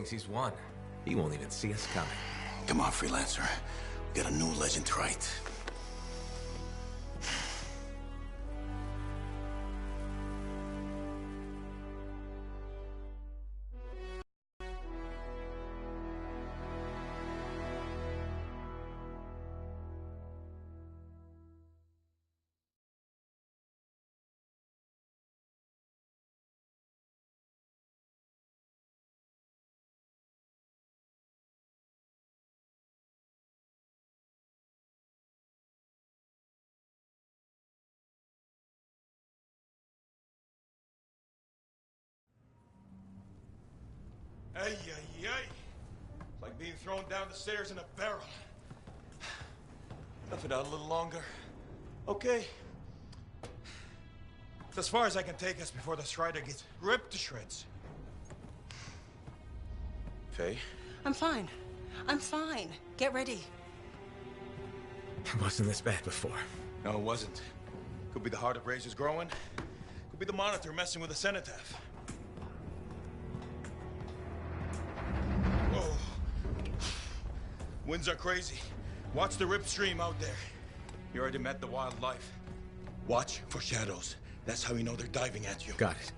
thinks he's won. He won't even see us coming. Come on, Freelancer. We got a new legend to write. Ay, ay, ay. It's like being thrown down the stairs in a barrel. Tough it out a little longer. Okay. It's as far as I can take us before the Strider gets ripped to shreds. Faye? I'm fine. I'm fine. Get ready. It wasn't this bad before. No, it wasn't. Could be the heart of razors growing. Could be the monitor messing with the cenotaph. Whoa. Winds are crazy. Watch the rip stream out there. You already met the wildlife. Watch for shadows. That's how you know they're diving at you. Got it.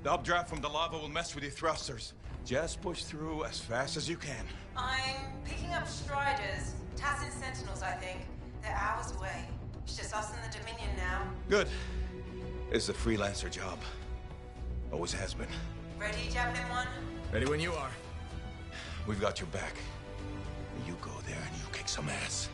The updraft from the lava will mess with your thrusters. Just push through as fast as you can. I'm picking up Striders. Tassin Sentinels, I think. They're hours away. It's just us and the Dominion now. Good. It's a freelancer job. Always has been. Ready, Javelin 1? Ready when you are. We've got your back. You go there and you kick some ass.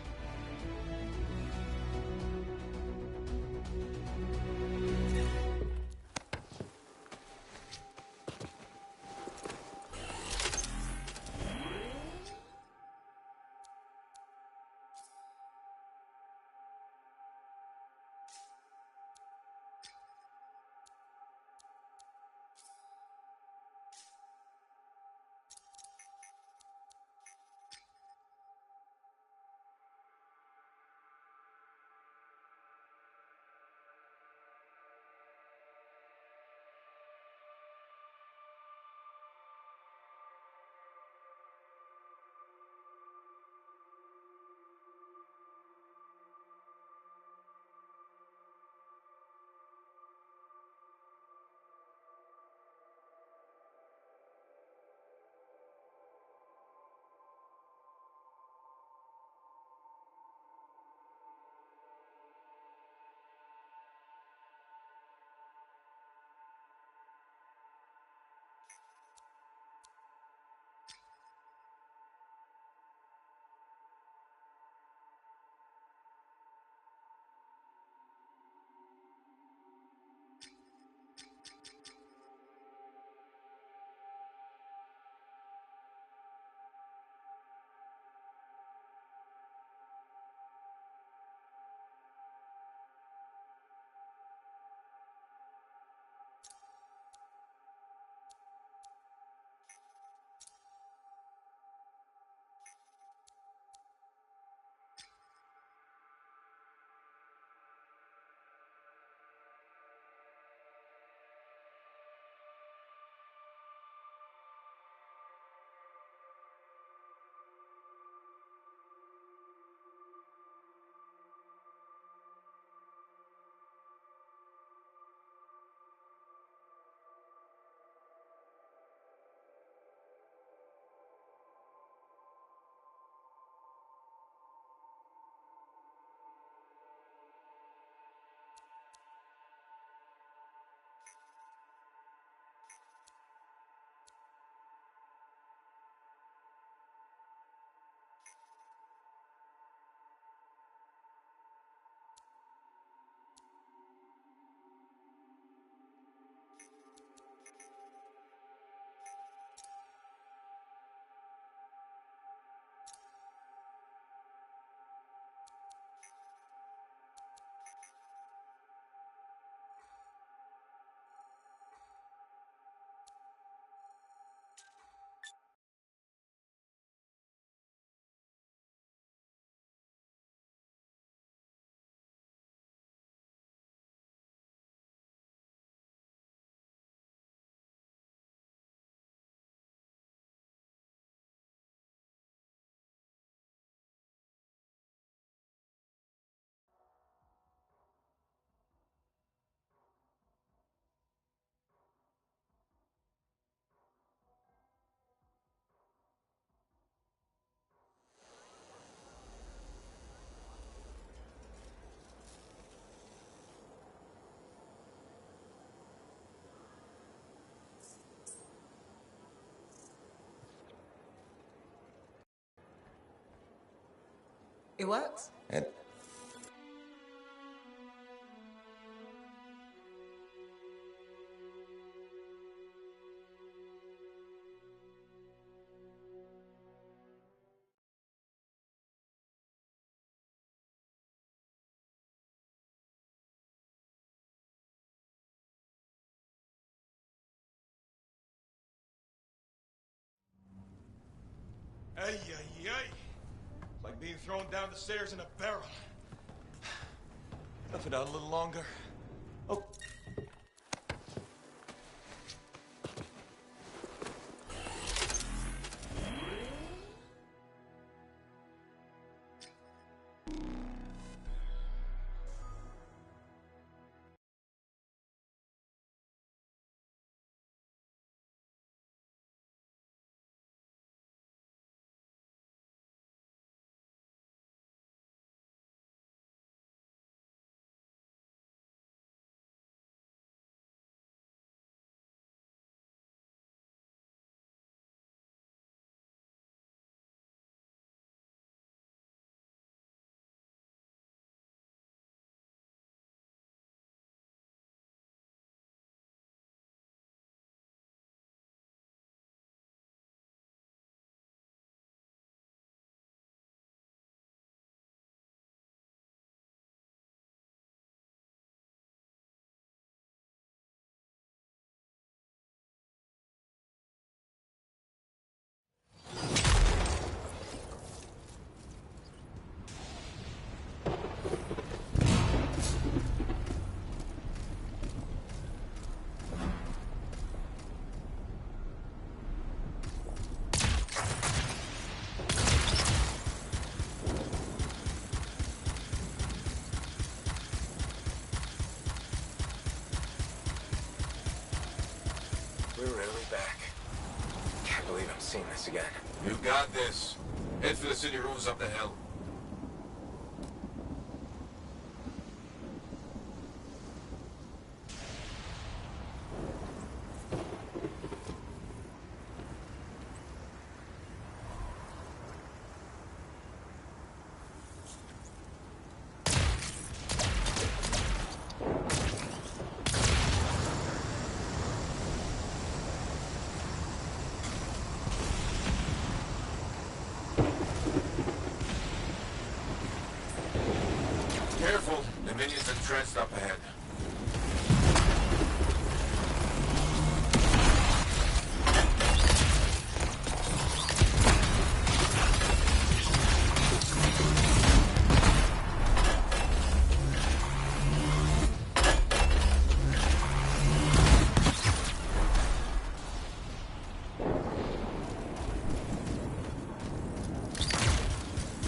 It works. And Ay, ay, ay. It's like being thrown down the stairs in a barrel. Tough it out a little longer. Oh. We're really back. Can't believe I'm seeing this again. You got this. Head for the city rooms up the hill. Careful, the minions are entrenched up ahead.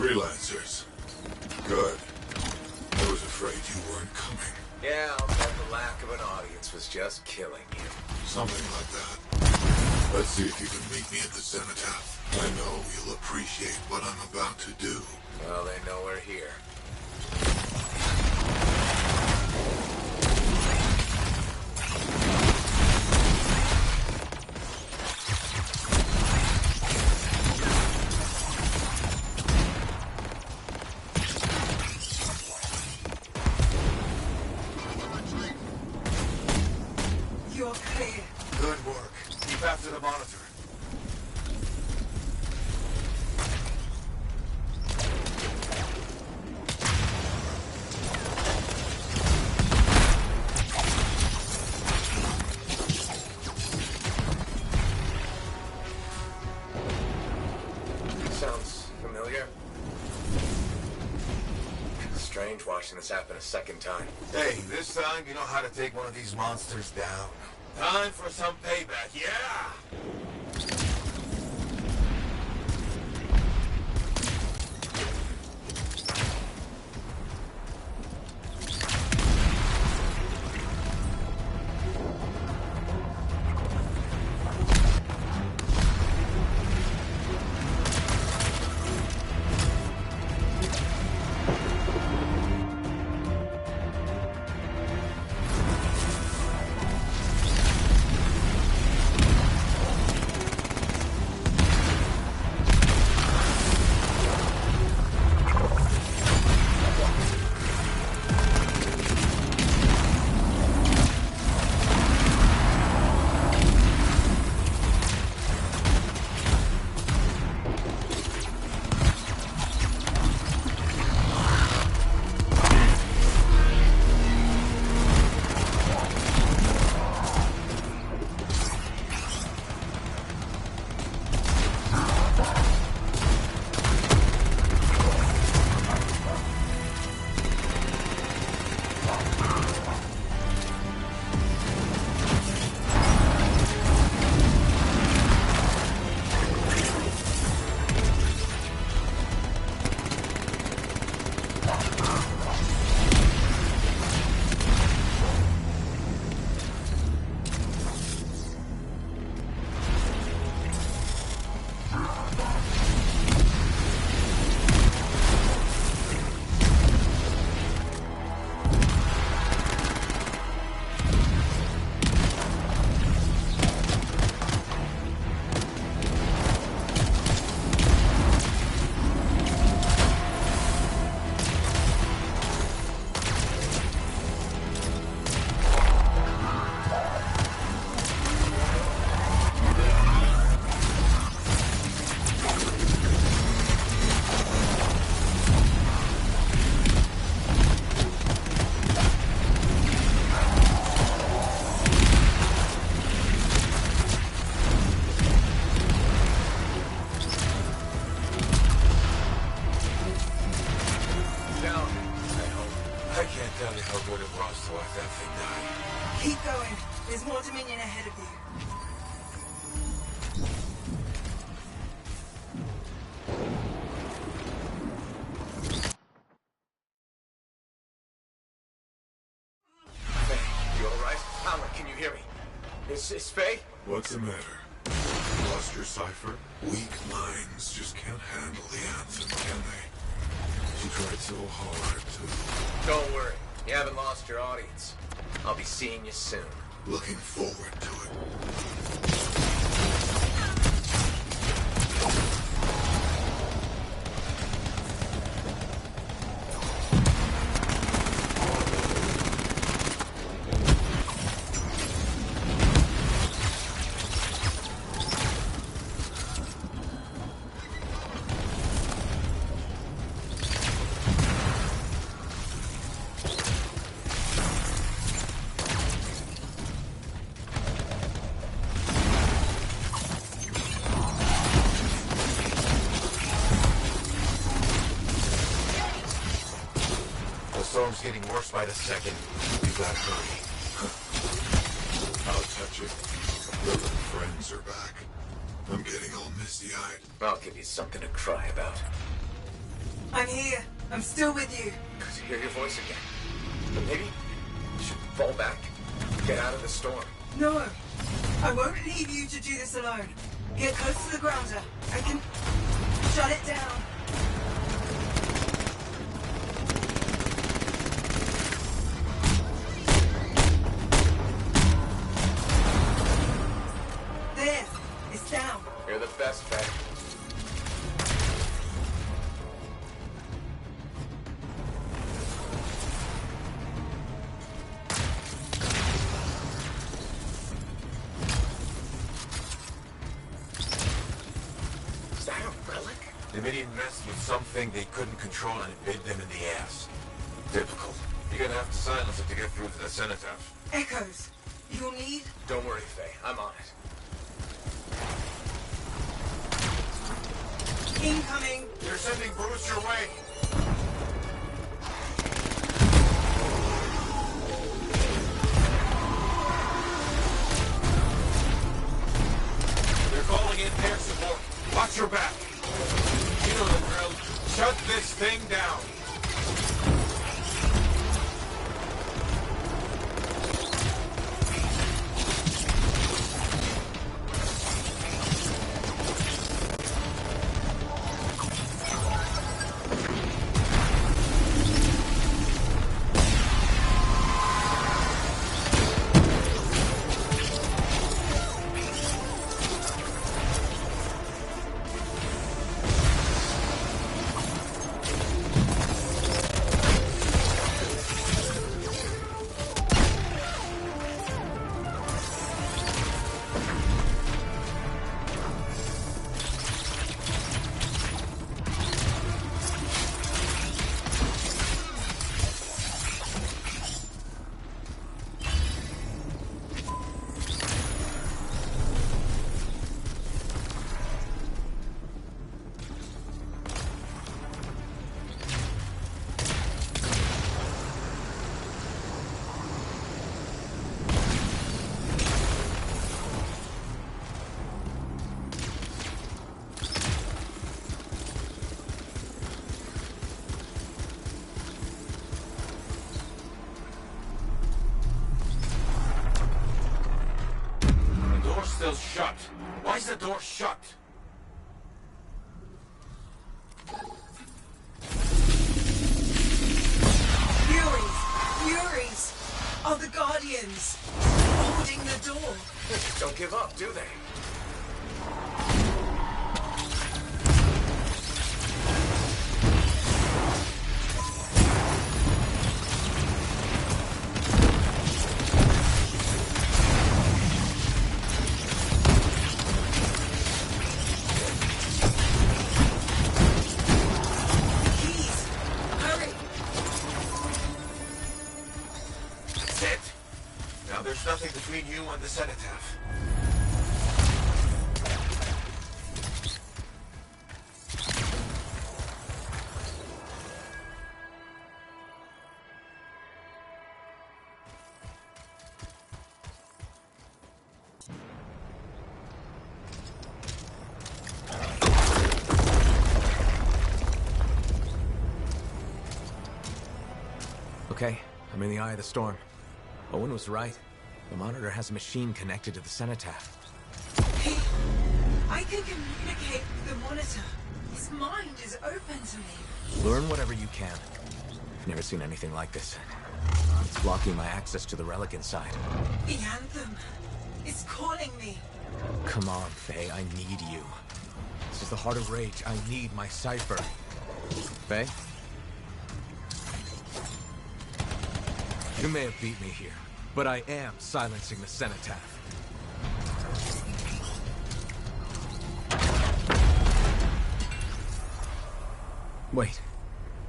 freelancers. Good. I was afraid you weren't coming. Yeah, I'll bet the lack of an audience was just killing you. Something like that. Let's see if you can meet me at the cenotaph. I know you'll appreciate what I'm about to do. Well, they know we're here. You're clear. Good work. Keep after the monitor. Sounds familiar. Strange watching this happen a second time. Hey, this time you know how to take one of these monsters down. Time for some payback, yeah! Is Faye? What's the matter? Lost your cipher? Weak minds just can't handle the Anthem, can they? She tried so hard to... Don't worry. You haven't lost your audience. I'll be seeing you soon. Looking forward to it. The storm's getting worse by the second. You gotta hurry. I'll touch it. The little friends are back. I'm getting all misty-eyed. I'll give you something to cry about. I'm here. I'm still with you. Good to hear your voice again. But maybe you should fall back. Get out of the storm. No. I won't leave you to do this alone. Get close to the grounder. I can shut it down. There. It's down. You're the best, Faye. Is that a relic? The Midian messed with something they couldn't control and it bit them in the ass. Typical. You're gonna have to silence it to get through to the cenotaph. Echoes. You'll need... Don't worry, Faye. I'm on it. Incoming. They're sending Bruce your way. They're calling in air support. Watch your back. You know the drill. Shut this thing down. Still shut. Why is the door shut? Furies are the Guardians holding the door. Don't give up, do they? There's nothing between you and the cenotaph. Okay, I'm in the eye of the storm. Owen was right. The monitor has a machine connected to the cenotaph. Hey, I can communicate with the monitor. His mind is open to me. Learn whatever you can. I've never seen anything like this. It's blocking my access to the relic inside. The Anthem is calling me. Come on, Faye, I need you. This is the heart of rage. I need my cipher. Faye? You may have beat me here, but I am silencing the cenotaph. Wait,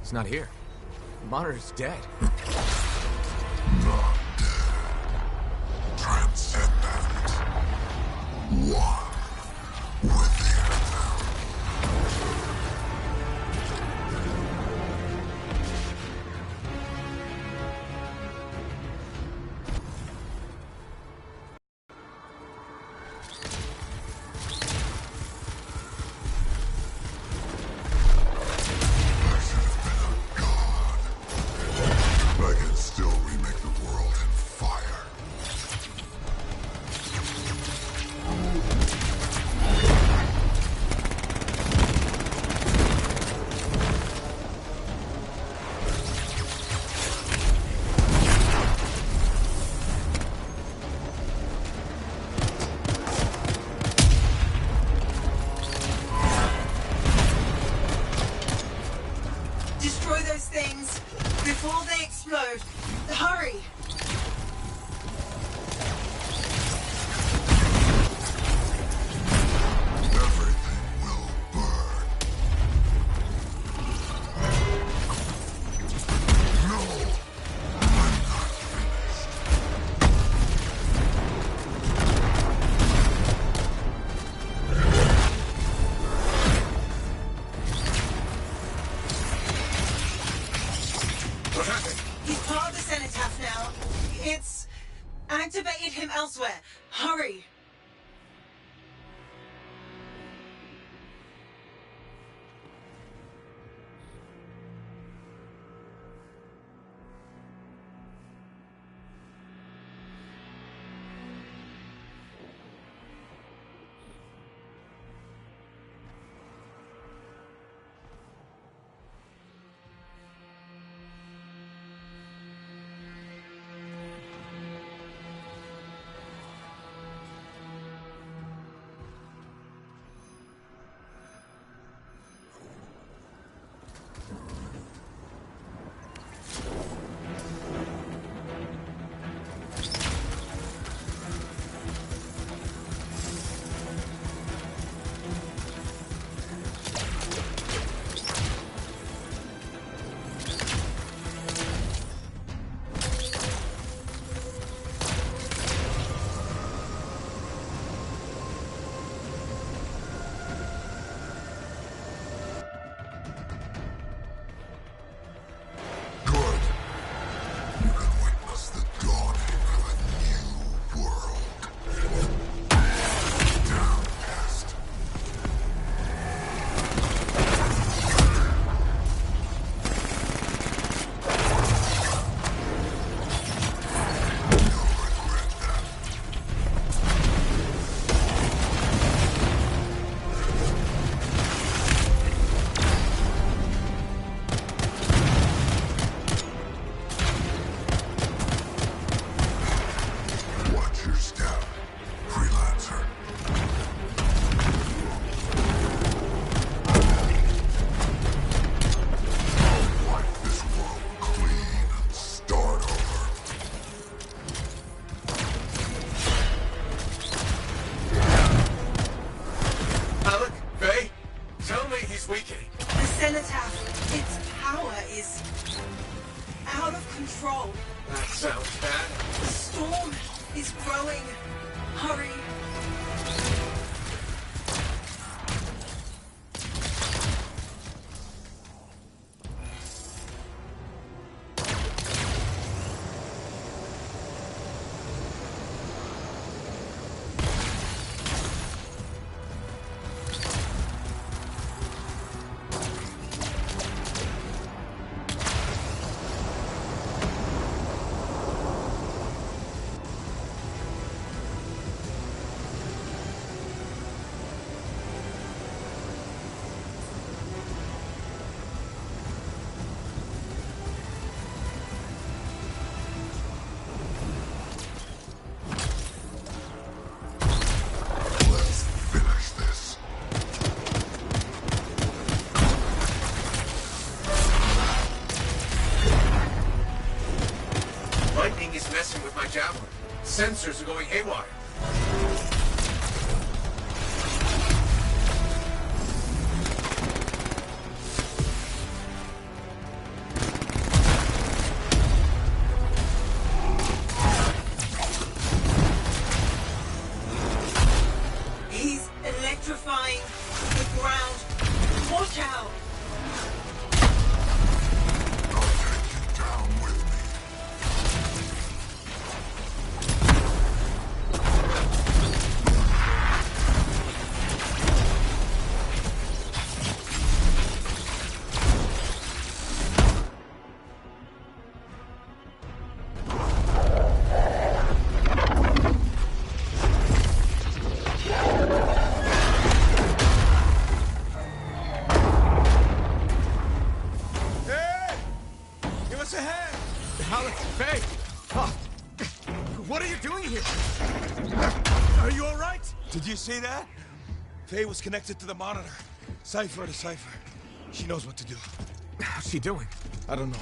it's not here. The monitor's dead. Not dead. Transcendent. One with the Anthem. I should have been a god. I can still remake the world in fire. Destroy those things before they explode. Hurry! Everything will burn. No! I'm not finished. What happened? He's part of the cenotaph now. It's activated him elsewhere. Hurry! Good. You can witness the dawning of a new world. Down, pest. You'll regret that. Watch your step, freelancer. I'll wipe this world clean and start over. Alec? Faye? Tell me he's weakening. The cenotaph, its power is out of control. That sounds bad. The storm is growing. Hurry! Watch out. Sensors are going haywire. He's electrifying the ground. Watch out! I'll take you down with me. Hey! Give us a hand! Alex, Faye! Oh, what are you doing here? Are you all right? Did you see that? Faye was connected to the monitor. Cipher to cipher. She knows what to do. How's she doing? I don't know.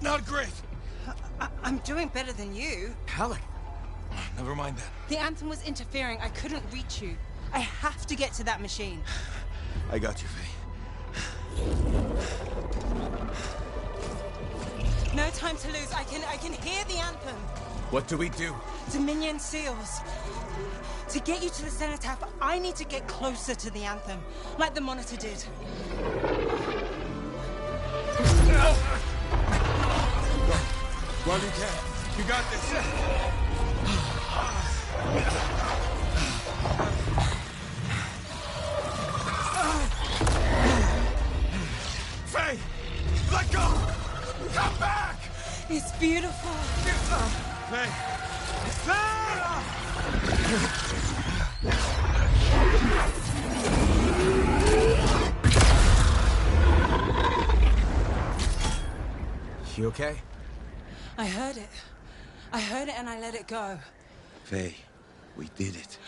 Not great! I'm doing better than you. Alec, Never mind that. The Anthem was interfering. I couldn't reach you. I have to get to that machine. I got you, Faye. No time to lose. I can hear the Anthem. what do we do? Dominion seals. To get you to the cenotaph, I need to get closer to the Anthem, like the monitor did. Well, you can. You got this. Faye! Let go! Come back! It's beautiful. Faye! Faye! You okay? I heard it. I heard it and I let it go. Faye, we did it.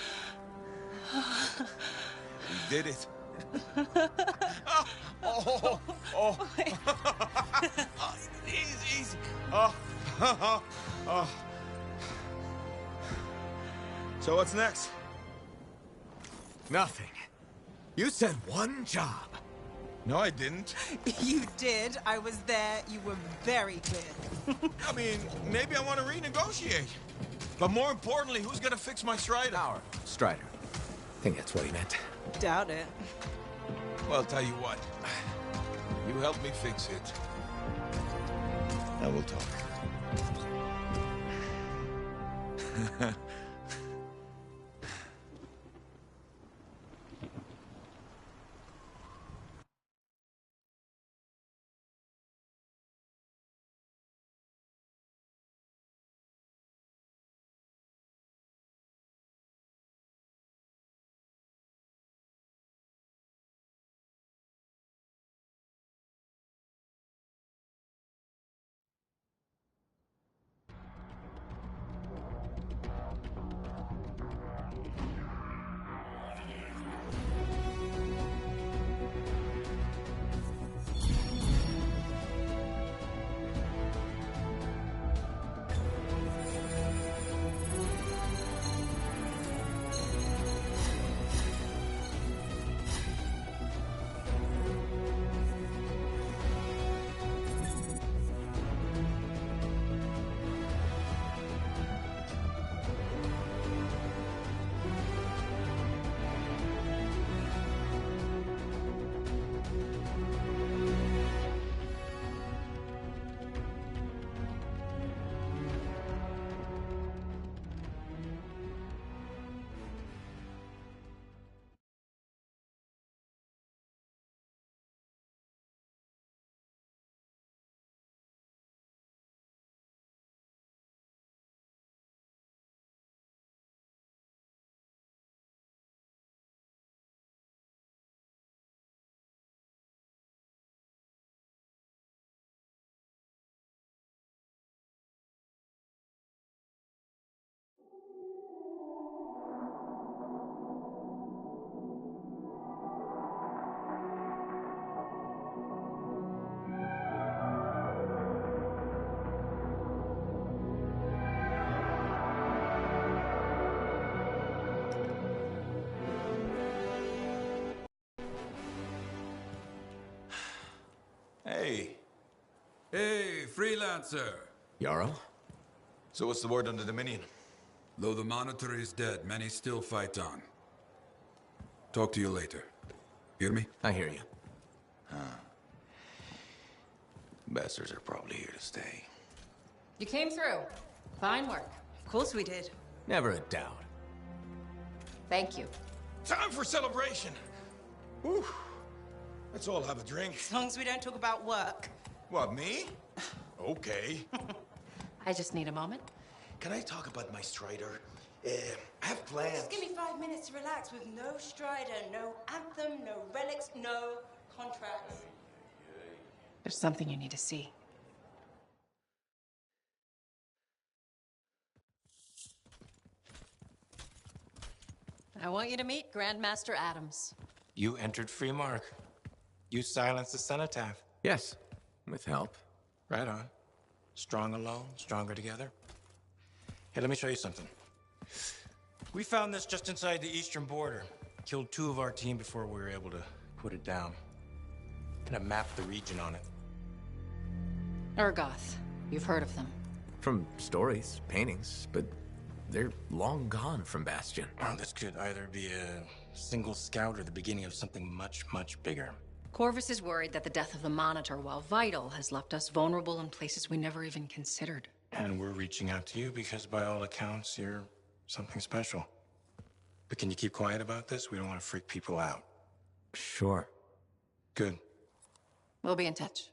We did it. Oh. Easy. Oh. So what's next? Nothing. You said one job. No, I didn't. You did. I was there. You were very clear. I mean, maybe I want to renegotiate. But more importantly, who's gonna fix my Strider? Our Strider. I think that's what he meant. Doubt it. Well, tell you what. You help me fix it. And we'll talk. Hey. Hey, freelancer. Yarrow? So what's the word on the Dominion? Though the Monitor is dead, many still fight on. Talk to you later. Hear me? I hear you. Bastards are probably here to stay. You came through. Fine work. Of course we did. Never a doubt. Thank you. Time for celebration! Whew. Let's all have a drink. As long as we don't talk about work. What, me? Okay. I just need a moment. Can I talk about my Strider? I have plans. Just give me 5 minutes to relax with no Strider, no Anthem, no relics, no contracts. There's something you need to see. I want you to meet Grandmaster Adams. You entered Freemark. You silenced the cenotaph. Yes, with help. Right on. Strong alone, stronger together. Hey, let me show you something. We found this just inside the eastern border. Killed 2 of our team before we were able to put it down. Kind of mapped the region on it. Urgoth. You've heard of them. From stories, paintings, but they're long gone from Bastion. Oh, this could either be a single scout or the beginning of something much, much bigger. Corvus is worried that the death of the Monitor, while vital, has left us vulnerable in places we never even considered. And we're reaching out to you because by all accounts, you're something special. But can you keep quiet about this? We don't want to freak people out. Sure. Good. We'll be in touch.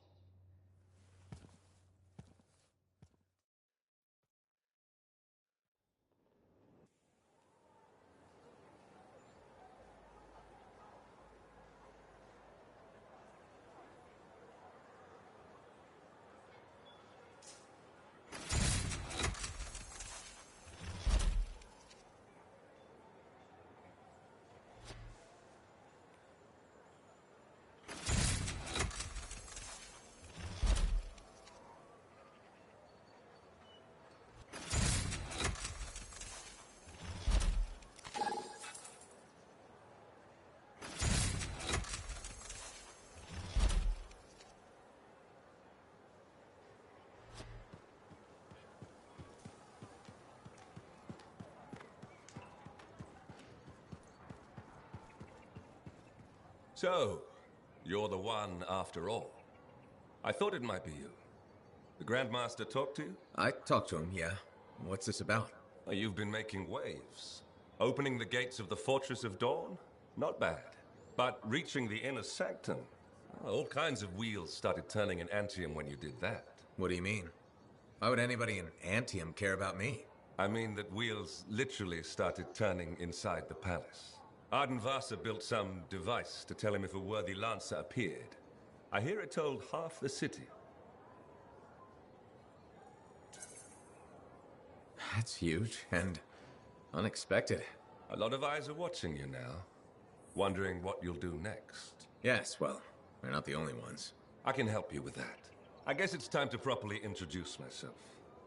So, you're the one after all. I thought it might be you. The Grandmaster talked to you? I talked to him, yeah. What's this about? You've been making waves. Opening the gates of the Fortress of Dawn? Not bad. But reaching the inner sanctum? All kinds of wheels started turning in Anthem when you did that. What do you mean? Why would anybody in Anthem care about me? I mean that wheels literally started turning inside the palace. Ardenvasa built some device to tell him if a worthy lancer appeared. I hear it told half the city. That's huge and unexpected. A lot of eyes are watching you now, wondering what you'll do next. Yes, well, we're not the only ones. I can help you with that. I guess it's time to properly introduce myself.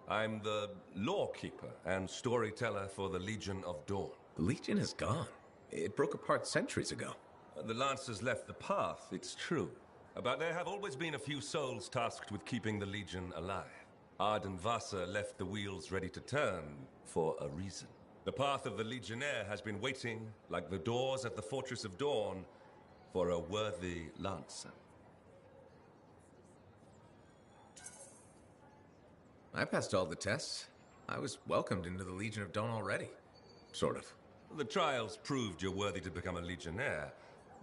I'm the lawkeeper and storyteller for the Legion of Dawn. The Legion is gone. It broke apart centuries ago. The Lancers left the path, it's true. But there have always been a few souls tasked with keeping the Legion alive. Ardenvasa left the wheels ready to turn for a reason. The path of the Legionnaire has been waiting, like the doors at the Fortress of Dawn, for a worthy Lancer. I passed all the tests. I was welcomed into the Legion of Dawn already. Sort of. The trials proved you're worthy to become a Legionnaire,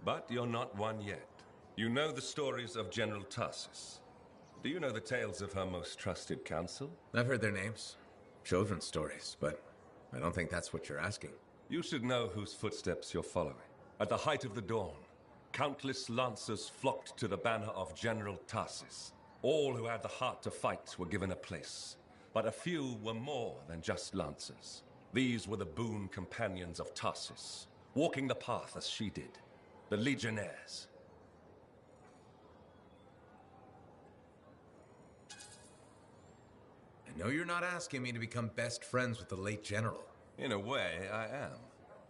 but you're not one yet. You know the stories of General Tarsus. Do you know the tales of her most trusted council? I've heard their names. Children's stories, but I don't think that's what you're asking. You should know whose footsteps you're following. At the height of the dawn, countless lancers flocked to the banner of General Tarsus. All who had the heart to fight were given a place, but a few were more than just lancers. These were the boon companions of Tarsus, walking the path as she did, the Legionnaires. I know you're not asking me to become best friends with the late general. In a way, I am.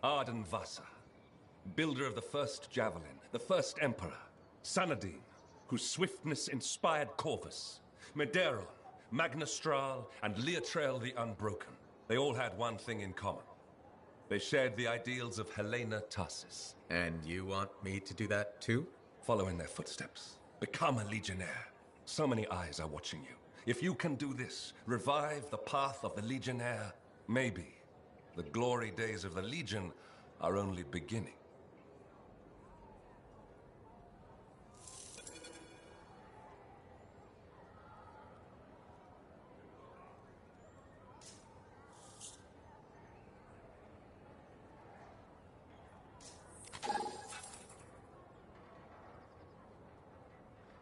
Ardenvasa, builder of the first javelin, the first emperor, Sanadine, whose swiftness inspired Corvus, Medeiros, Magnastral, and Leotrail the Unbroken. They all had one thing in common. They shared the ideals of Helena Tarsis. And you want me to do that too? Follow in their footsteps. Become a legionnaire. So many eyes are watching you. If you can do this, revive the path of the legionnaire, maybe the glory days of the Legion are only beginning.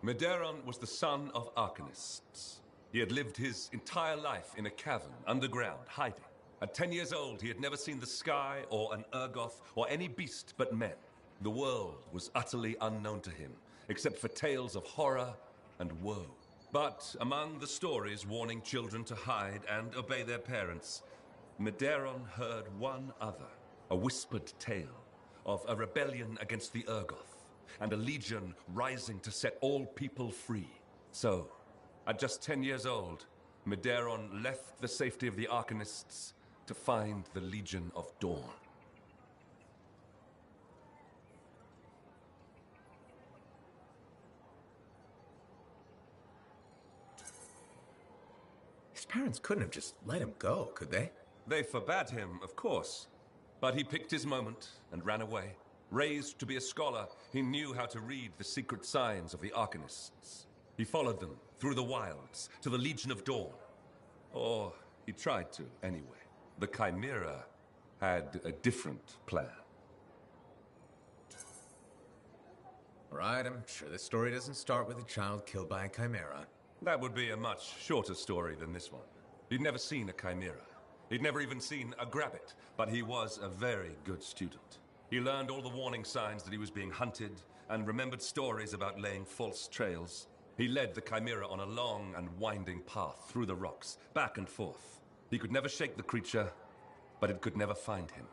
Medeiros was the son of arcanists. He had lived his entire life in a cavern underground, hiding. At 10 years old, he had never seen the sky or an Urgoth or any beast but men. The world was utterly unknown to him, except for tales of horror and woe. But among the stories warning children to hide and obey their parents, Medeiros heard one other, a whispered tale of a rebellion against the Urgoth, and a legion rising to set all people free. So, at just 10 years old, Medeiros left the safety of the Arcanists to find the Legion of Dawn. His parents couldn't have just let him go, could they? They forbade him, of course, but he picked his moment and ran away. Raised to be a scholar, he knew how to read the secret signs of the Arcanists. He followed them through the wilds to the Legion of Dawn. Or he tried to, anyway. The Chimera had a different plan. Right, I'm sure this story doesn't start with a child killed by a Chimera. That would be a much shorter story than this one. He'd never seen a Chimera. He'd never even seen a Grabbit, but he was a very good student. He learned all the warning signs that he was being hunted, and remembered stories about laying false trails. He led the Chimera on a long and winding path through the rocks, back and forth. He could never shake the creature, but it could never find him.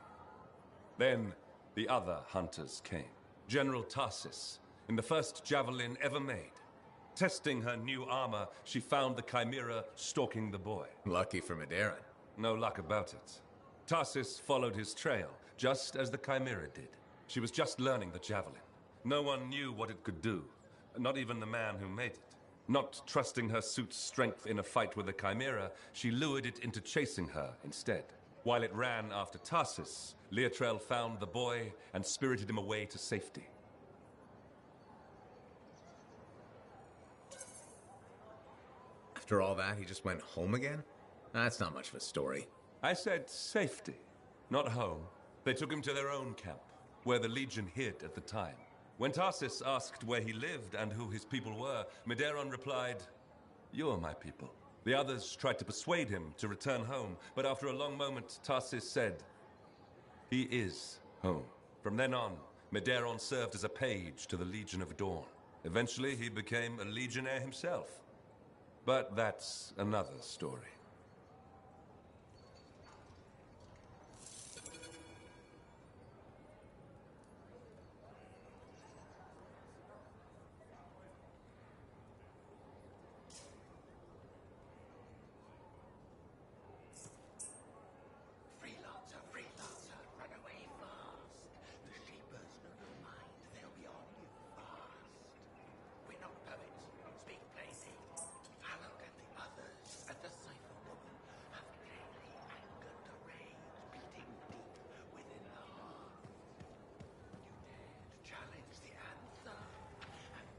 Then, the other hunters came. General Tarsis, in the first javelin ever made. Testing her new armor, she found the Chimera stalking the boy. Lucky for Medeiros. No luck about it. Tarsis followed his trail, just as the Chimera did. She was just learning the javelin. No one knew what it could do, not even the man who made it. Not trusting her suit's strength in a fight with the Chimera, she lured it into chasing her instead. While it ran after Tarsis, Leotrail found the boy and spirited him away to safety. After all that, he just went home again? That's not much of a story. I said safety, not home. They took him to their own camp, where the Legion hid at the time. When Tarsis asked where he lived and who his people were, Medeiros replied, "You are my people." The others tried to persuade him to return home, but after a long moment, Tarsis said, "He is home." From then on, Medeiros served as a page to the Legion of Dawn. Eventually, he became a legionnaire himself. But that's another story.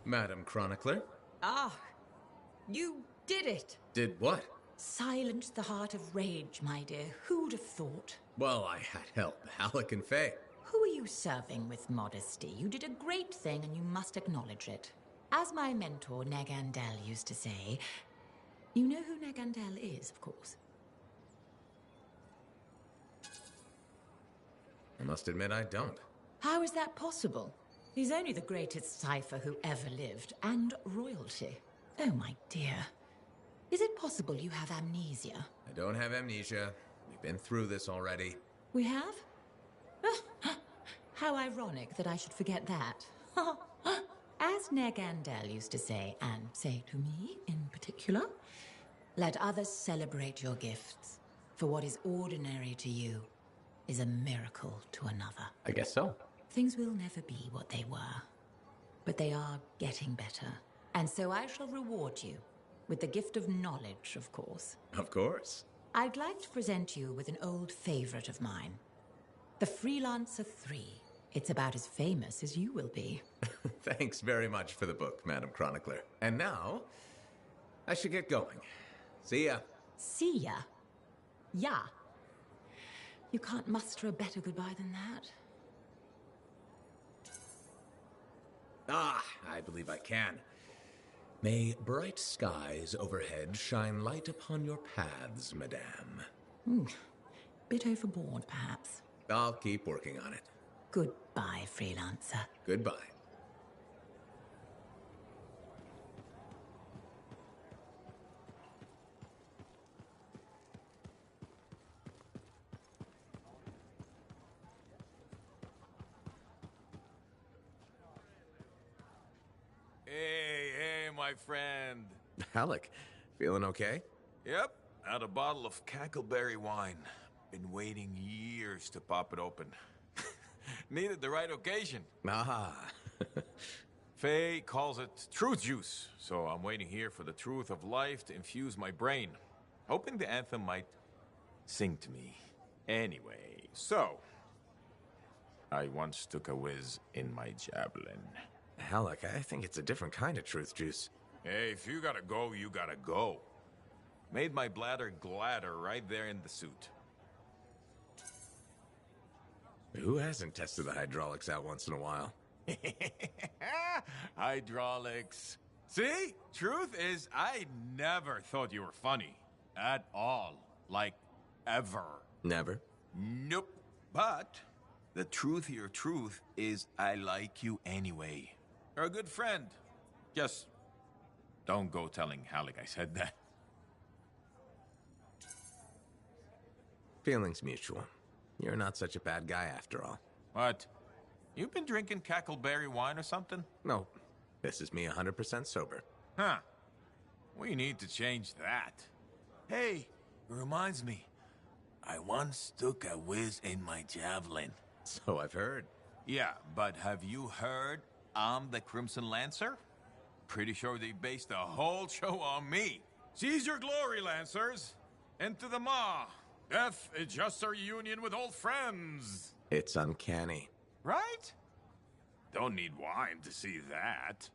Madam Chronicler? Ah, you did it. Did what? Silenced the heart of rage, my dear. Who'd have thought? Well, I had help. Alec and Faye. Who are you serving with modesty? You did a great thing and you must acknowledge it. As my mentor, Nagandel, used to say, you know who Nagandel is, of course. I must admit I don't. How is that possible? He's only the greatest cipher who ever lived, and royalty. Oh, my dear. Is it possible you have amnesia? I don't have amnesia. We've been through this already. We have? How ironic that I should forget that. As As Negandel used to say, and say to me in particular, let others celebrate your gifts, for what is ordinary to you is a miracle to another. I guess so. Things will never be what they were, but they are getting better. And so I shall reward you with the gift of knowledge, of course. Of course. I'd like to present you with an old favorite of mine, the Freelancer 3. It's about as famous as you will be. Thanks very much for the book, Madam Chronicler. And now, I should get going. See ya. See ya? Yeah. You can't muster a better goodbye than that. Ah, I believe I can. May bright skies overhead shine light upon your paths, madame. Bit overboard, perhaps. I'll keep working on it. Goodbye, Freelancer. Goodbye. Hey, my friend. Alec, feeling okay? Yep, had a bottle of cackleberry wine. Been waiting years to pop it open. Needed the right occasion. Ah. Faye calls it truth juice, so I'm waiting here for the truth of life to infuse my brain. Hoping the anthem might sing to me. Anyway, so... I once took a whiz in my javelin. Alec, I think it's a different kind of truth juice. Hey, if you gotta go, you gotta go. Made my bladder gladder right there in the suit. Who hasn't tested the hydraulics out once in a while? Hydraulics. See? Truth is, I never thought you were funny. At all. Like, ever. Never? Nope. But, the truthier truth is I like you anyway. You're a good friend. Just don't go telling Halleck I said that. Feelings mutual. You're not such a bad guy after all. What? You've been drinking cackleberry wine or something? No. This is me 100% sober. Huh. We need to change that. Hey, it reminds me. I once took a whiz in my javelin. So I've heard. Yeah, but have you heard I'm the Crimson Lancer? Pretty sure they based the whole show on me. Seize your glory, Lancers! Into the maw! Death is just a reunion with old friends! It's uncanny. Right? Don't need wine to see that.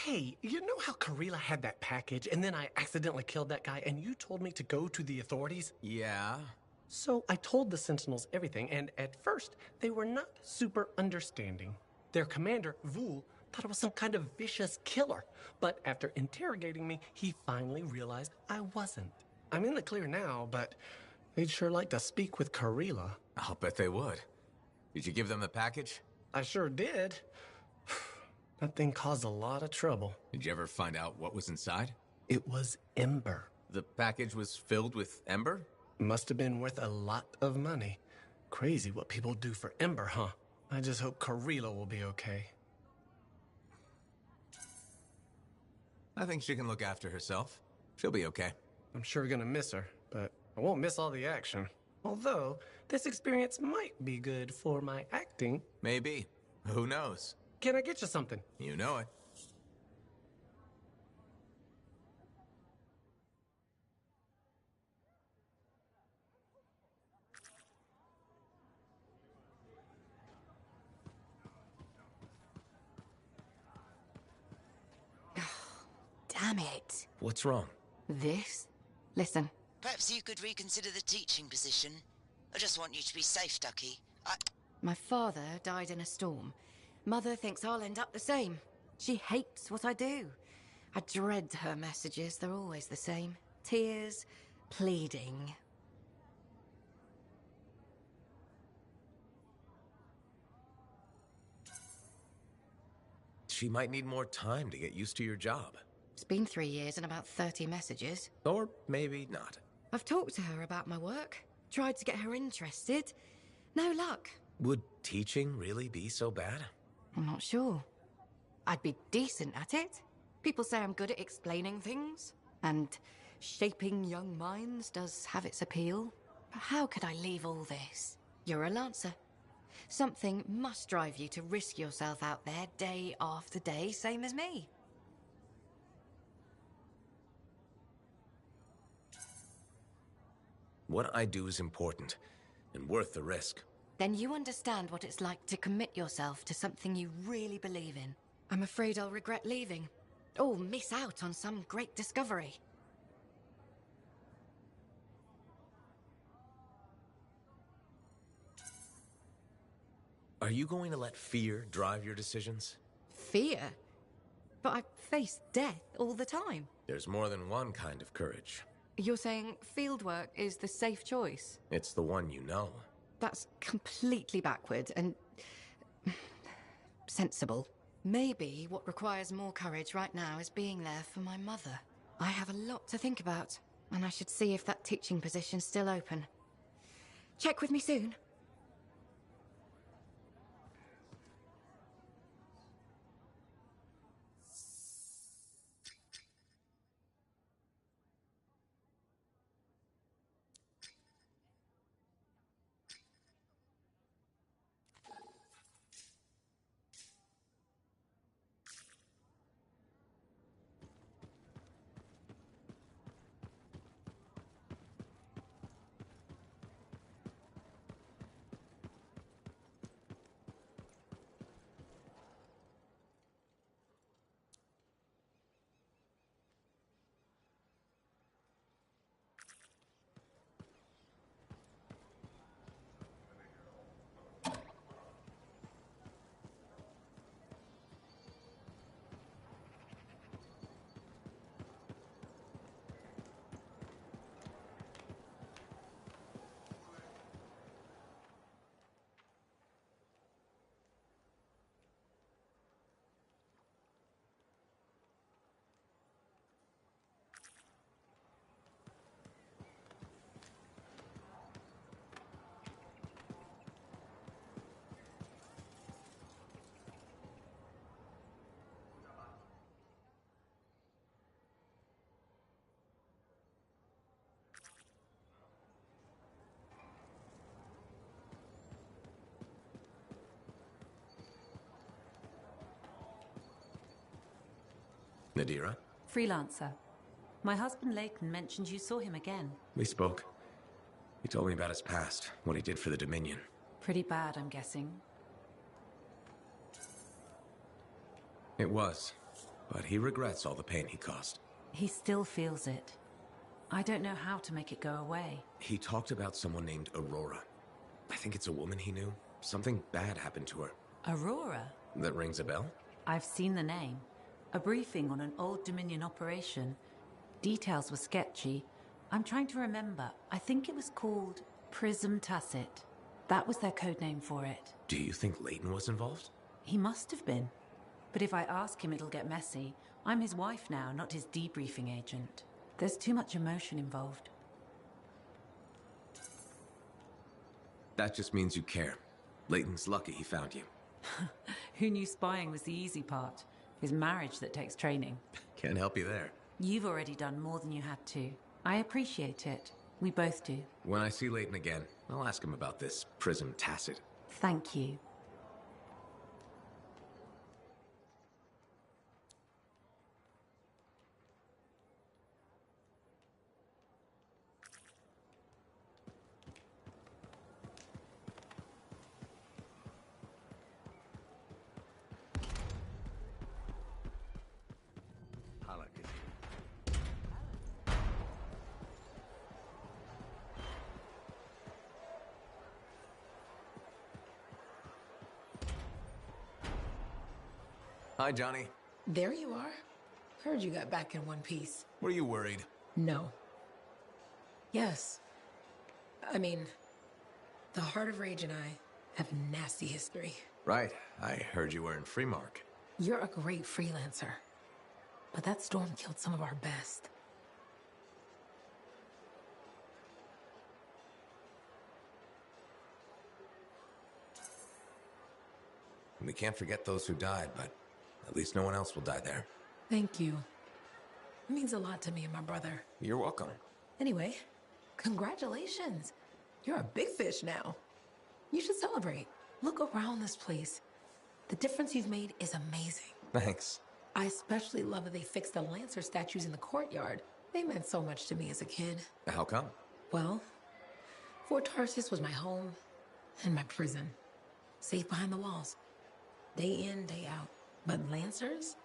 Hey, you know how Karila had that package and then I accidentally killed that guy and you told me to go to the authorities? Yeah? So I told the Sentinels everything and at first they were not super understanding. Their commander, Vul, thought it was some kind of vicious killer. But after interrogating me, he finally realized I wasn't. I'm in the clear now, but they'd sure like to speak with Karila. I'll bet they would. Did you give them the package? I sure did. That thing caused a lot of trouble. Did you ever find out what was inside? It was Ember. The package was filled with Ember? Must have been worth a lot of money. Crazy what people do for Ember, huh? I just hope Karila will be okay. I think she can look after herself. She'll be okay. I'm sure gonna miss her, but I won't miss all the action. Although, this experience might be good for my acting. Maybe. Who knows? Can I get you something? You know it. Damn it. What's wrong? This? Listen. Perhaps you could reconsider the teaching position. I just want you to be safe, Ducky. My father died in a storm. Mother thinks I'll end up the same. She hates what I do. I dread her messages. They're always the same. Tears, pleading. She might need more time to get used to your job. It's been 3 years and about 30 messages. Or maybe not. I've talked to her about my work, tried to get her interested. No luck. Would teaching really be so bad? I'm not sure. I'd be decent at it. People say I'm good at explaining things, and shaping young minds does have its appeal. But how could I leave all this? You're a Lancer. Something must drive you to risk yourself out there day after day, same as me. What I do is important, and worth the risk. Then you understand what it's like to commit yourself to something you really believe in. I'm afraid I'll regret leaving, or miss out on some great discovery. Are you going to let fear drive your decisions? Fear? But I face death all the time. There's more than one kind of courage. You're saying fieldwork is the safe choice? It's the one you know. That's completely backward and sensible. Maybe what requires more courage right now is being there for my mother. I have a lot to think about, and I should see if that teaching position's still open. Check with me soon. Nadira? Freelancer. My husband Leighton mentioned you saw him again. We spoke. He told me about his past, what he did for the Dominion. Pretty bad, I'm guessing. It was, but he regrets all the pain he caused. He still feels it. I don't know how to make it go away. He talked about someone named Aurora. I think it's a woman he knew. Something bad happened to her. Aurora? That rings a bell? I've seen the name. A briefing on an old Dominion operation. Details were sketchy. I'm trying to remember. I think it was called Prism Tacit. That was their code name for it. Do you think Leighton was involved? He must have been. But if I ask him, it'll get messy. I'm his wife now, not his debriefing agent. There's too much emotion involved. That just means you care. Leighton's lucky he found you. Who knew spying was the easy part? It's marriage that takes training. Can't help you there. You've already done more than you had to. I appreciate it. We both do. When I see Leighton again, I'll ask him about this Prism Tacit. Thank you. Hi, Johnny. There you are. Heard you got back in one piece. Were you worried? No. Yes. I mean, the Heart of Rage and I have a nasty history. Right. I heard you were in Freemark. You're a great freelancer. But that storm killed some of our best. We can't forget those who died, but at least no one else will die there. Thank you. It means a lot to me and my brother. You're welcome. Anyway, congratulations. You're a big fish now. You should celebrate. Look around this place. The difference you've made is amazing. Thanks. I especially love that they fixed the Lancer statues in the courtyard. They meant so much to me as a kid. How come? Well, Fort Tarsis was my home and my prison. Safe behind the walls. Day in, day out. But Lancers?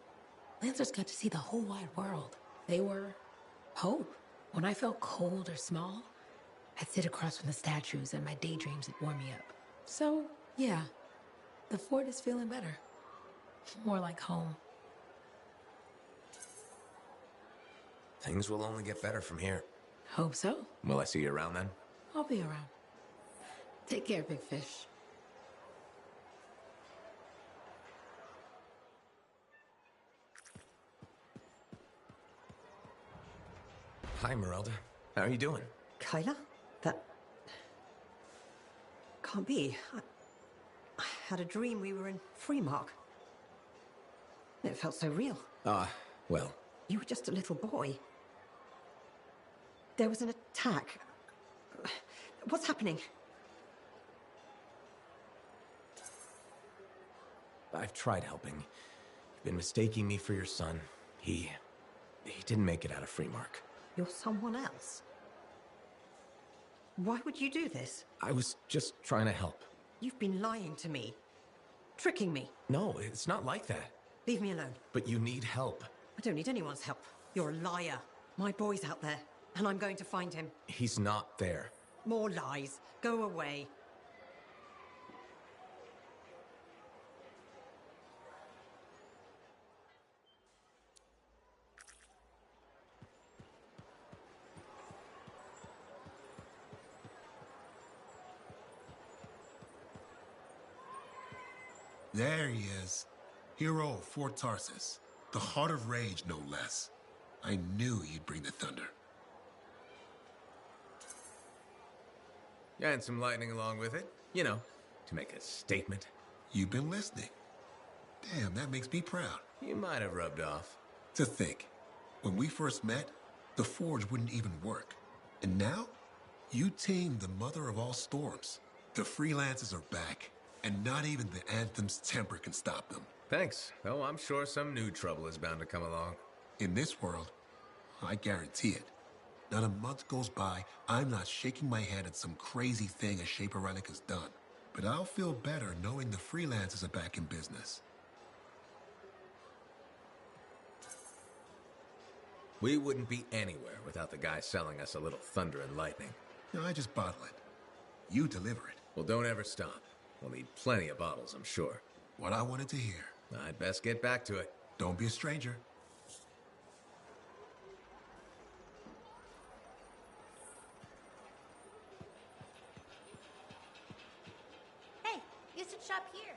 Lancers got to see the whole wide world. They were hope. When I felt cold or small, I'd sit across from the statues and my daydreams would warm me up. So, yeah, the fort is feeling better. More like home. Things will only get better from here. Hope so. Will I see you around then? I'll be around. Take care, Big Fish. Hi, Merelda. How are you doing? Kyla? That... can't be. I had a dream we were in Freemark. It felt so real. Well. You were just a little boy. There was an attack. What's happening? I've tried helping. You've been mistaking me for your son. He didn't make it out of Freemark. You're someone else? Why would you do this? I was just trying to help. You've been lying to me. Tricking me. No, it's not like that. Leave me alone. But you need help. I don't need anyone's help. You're a liar. My boy's out there, and I'm going to find him. He's not there. More lies. Go away. There he is. Hero of Fort Tarsis. The Heart of Rage, no less. I knew he'd bring the thunder. And some lightning along with it. You know, to make a statement. You've been listening. Damn, that makes me proud. You might have rubbed off. To think, when we first met, the forge wouldn't even work. And now, you tamed the mother of all storms. The freelancers are back. And not even the Anthem's temper can stop them. Thanks, though I'm sure some new trouble is bound to come along. In this world, I guarantee it. Not a month goes by, I'm not shaking my head at some crazy thing a Shaper Relic has done. But I'll feel better knowing the freelancers are back in business. We wouldn't be anywhere without the guy selling us a little thunder and lightning. No, I just bottle it. You deliver it. Well, don't ever stop. We'll need plenty of bottles, I'm sure. What I wanted to hear. I'd best get back to it. Don't be a stranger. Hey, you should shop here.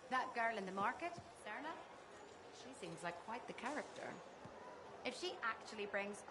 That girl in the market, Serna, she seems like quite the character. If she actually brings...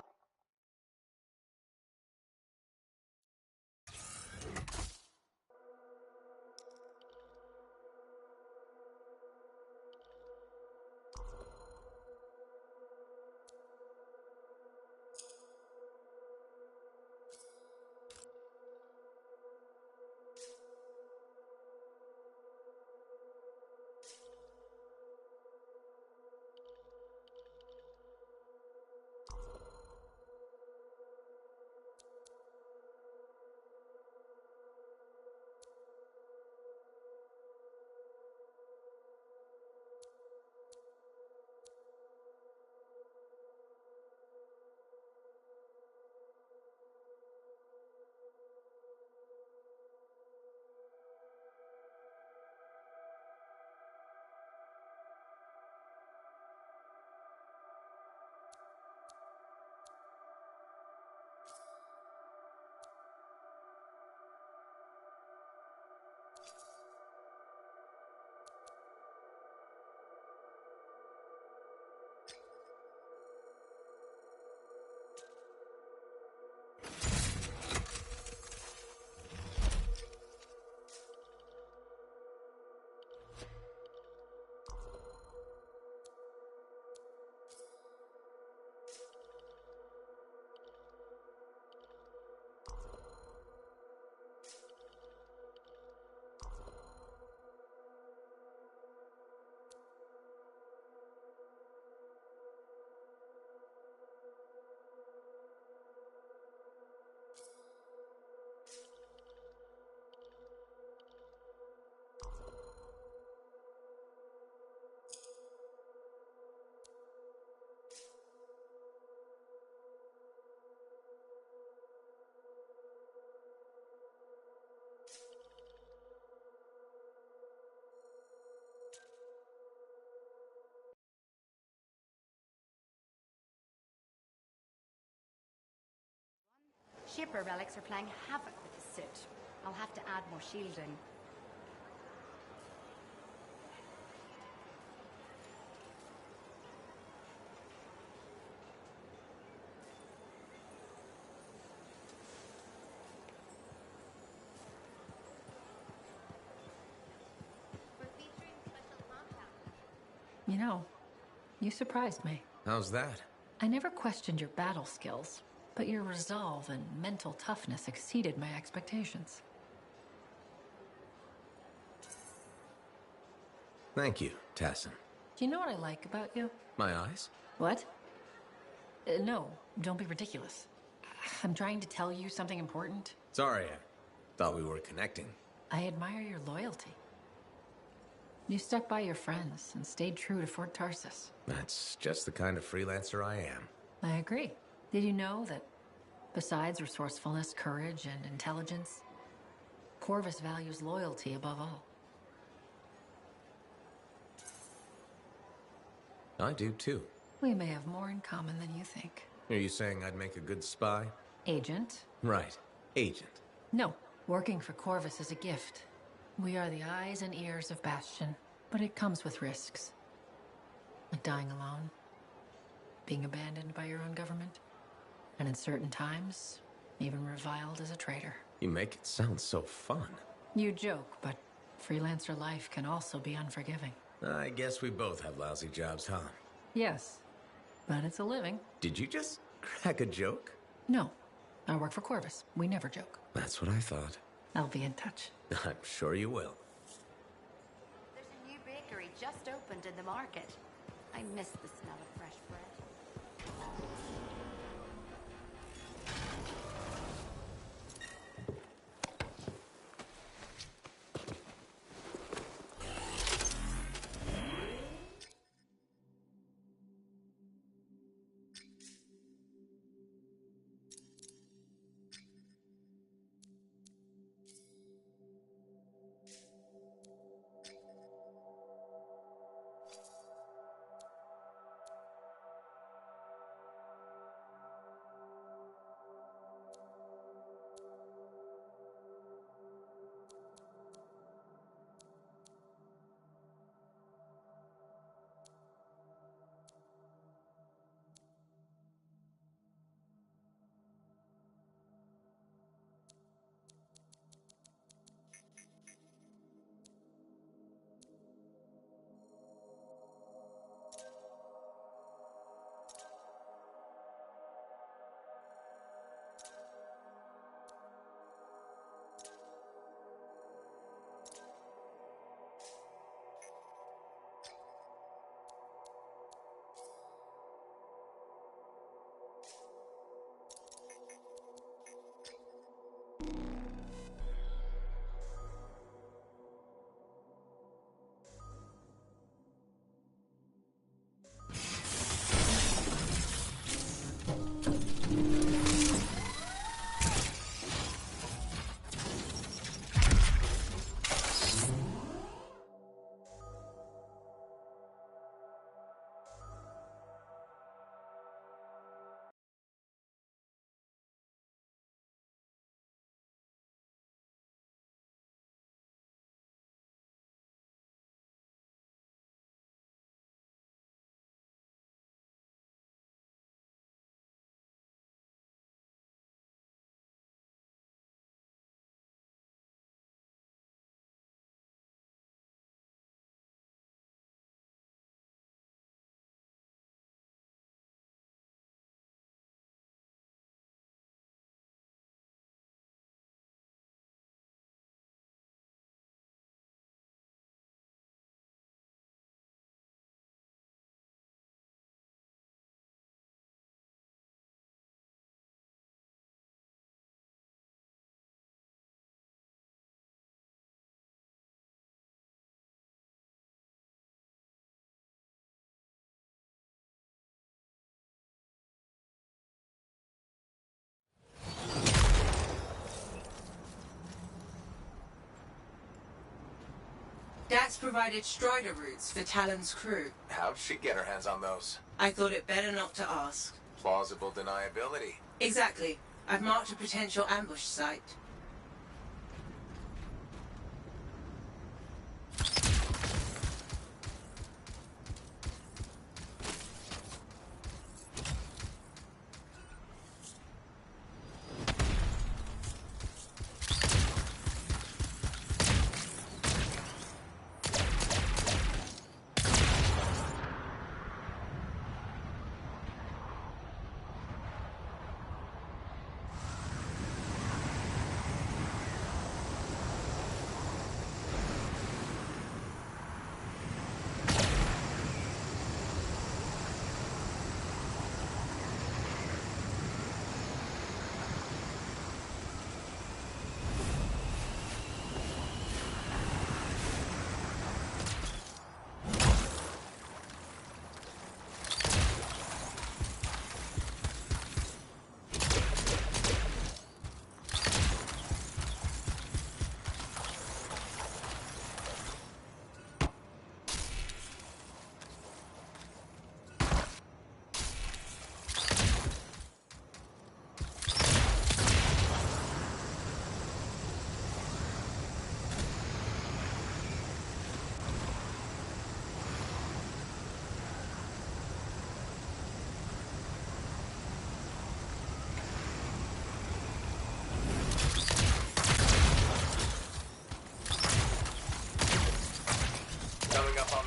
shipper relics are playing havoc with the suit. I'll have to add more shielding. You know, you surprised me. How's that? I never questioned your battle skills, but your resolve and mental toughness exceeded my expectations. Thank you, Tassin. Do you know what I like about you? My eyes? What? No, don't be ridiculous. I'm trying to tell you something important. Sorry, I thought we were connecting. I admire your loyalty. You stuck by your friends and stayed true to Fort Tarsis. That's just the kind of freelancer I am. I agree. Did you know that besides resourcefulness, courage, and intelligence, Corvus values loyalty above all? I do too. We may have more in common than you think. Are you saying I'd make a good spy? Agent? Right. Agent. No. Working for Corvus is a gift. We are the eyes and ears of Bastion, but it comes with risks. Like dying alone, being abandoned by your own government, and in certain times, even reviled as a traitor. You make it sound so fun. You joke, but freelancer life can also be unforgiving. I guess we both have lousy jobs, huh? Yes, but it's a living. Did you just crack a joke? No, I work for Corvus. We never joke. That's what I thought. I'll be in touch. I'm sure you will. There's a new bakery just opened in the market. I miss the smell of fresh bread. Dax provided Strider routes for Talon's crew. How'd she get her hands on those? I thought it better not to ask. Plausible deniability. Exactly. I've marked a potential ambush site.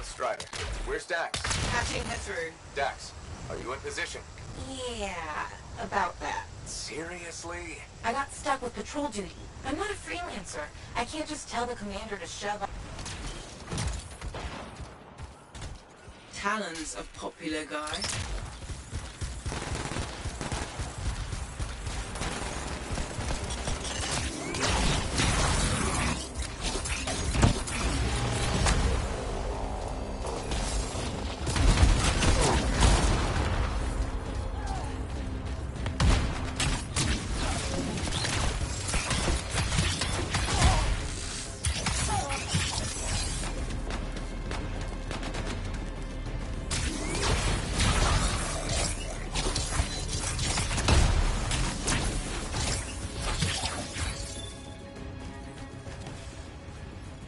Strider. Where's Dax? Patching her through. Dax, are you in position? Yeah, about that. Seriously? I got stuck with patrol duty. I'm not a freelancer. I can't just tell the commander to shove up. Talon's a popular guy.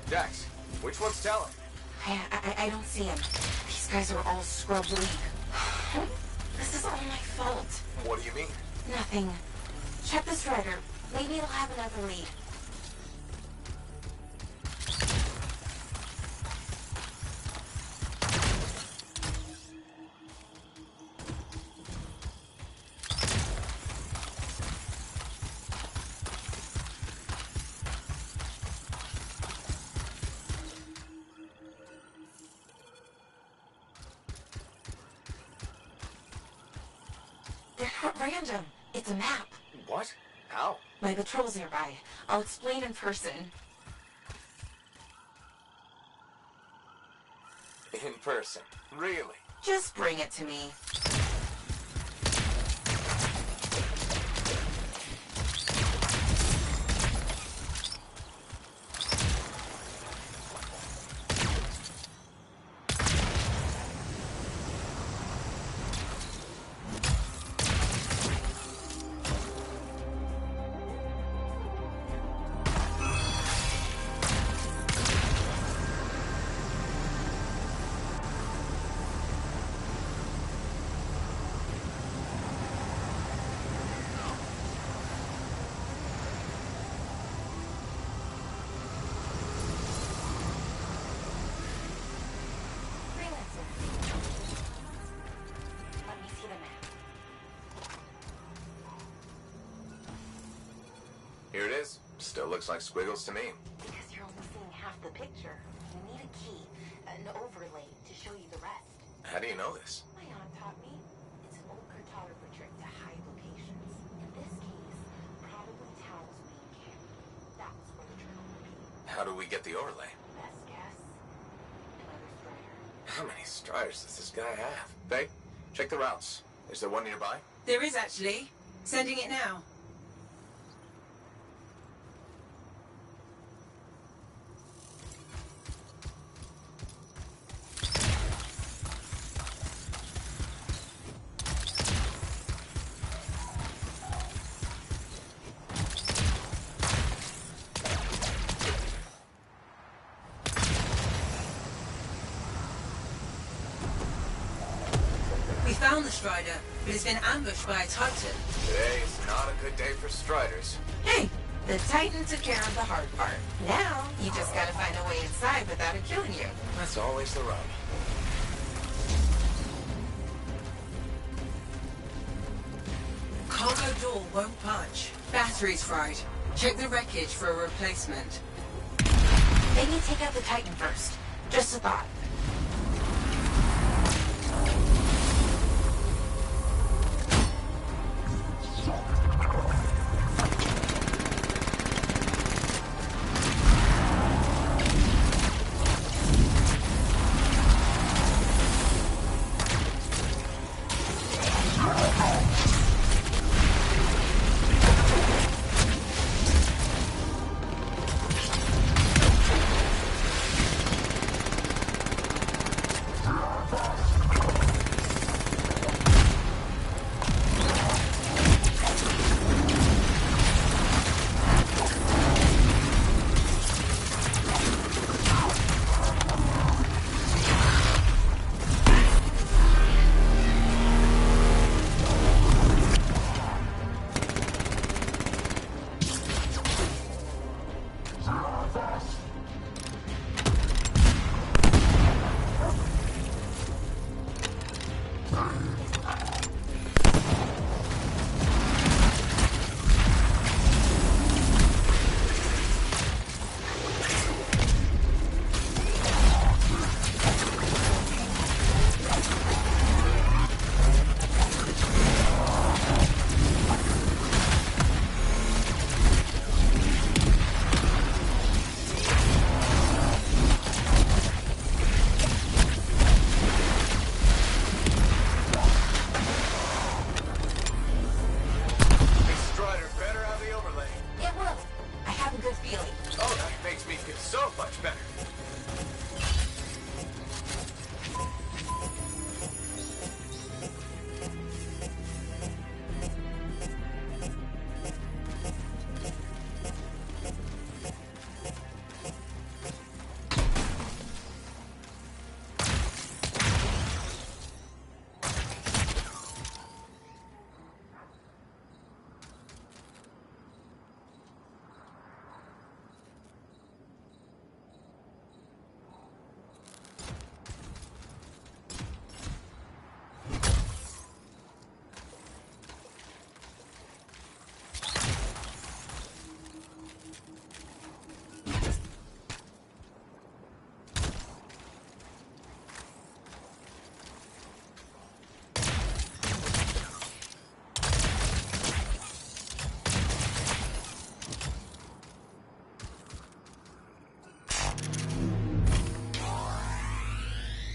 Dax, which one's Talon? I don't see him. These guys are all scrub lead. This is all my fault. What do you mean? Nothing. Check the Strider. Maybe it'll have another lead. They're not random. It's a map. What? How? My patrol's nearby. I'll explain in person. In person? Really? Just bring it to me. Here it is. Still looks like squiggles to me. Because you're only seeing half the picture. You need a key, an overlay to show you the rest. How do you know this? My aunt taught me. It's an old cartographer trick to hide locations. In this case, probably Tal's main camp. That's where the journal will be. How do we get the overlay? Best guess, another Strider. How many Striders does this guy have? Faye, check the routes. Is there one nearby? There is actually. Sending it now. We found the Strider, but it's been ambushed by a Titan. Today is not a good day for Striders. Hey, the Titan took care of the hard part. Now, you just gotta find a way inside without it killing you. That's always the rub. Cargo door won't punch. Battery's fried. Check the wreckage for a replacement. Maybe take out the Titan first. Just a thought.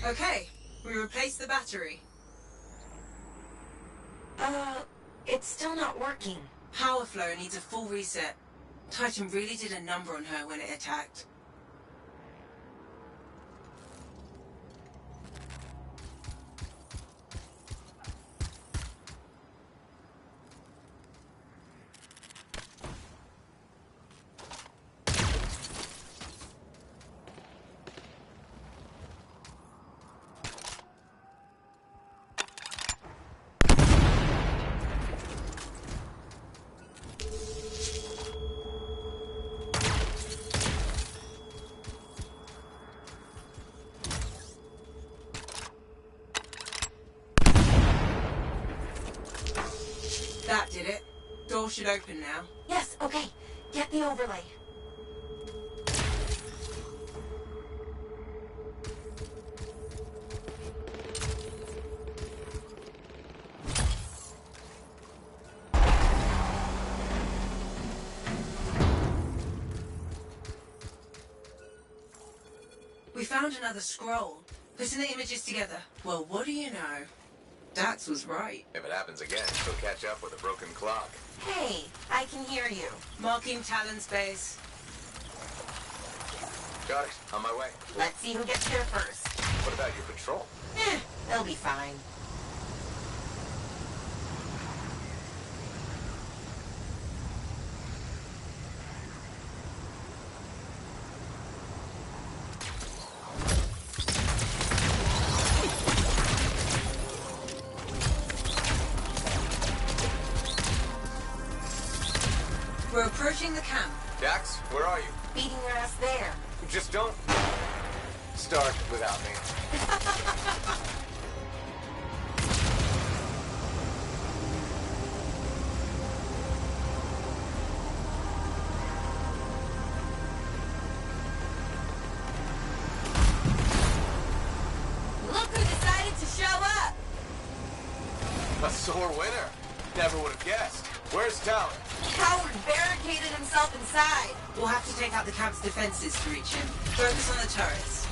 Okay, we replaced the battery. It's still not working. Power flow needs a full reset. Titan really did a number on her when it attacked. That did it. Door should open now. Yes, okay. Get the overlay. We found another scroll. Putting the images together. Well, what do you know? Dax was right. If it happens again, she'll catch up with a broken clock. Hey, I can hear you. Marking Talon's base. Got it. On my way. Let's see who gets there first. What about your patrol? They'll be fine. We're approaching the camp. Dax, where are you? Beating your ass there. Just don't start without me. Look who decided to show up! A sore winner. Never would have guessed. Where's Talon? Howard barricaded himself inside. We'll have to take out the camp's defenses to reach him. Focus on the turrets.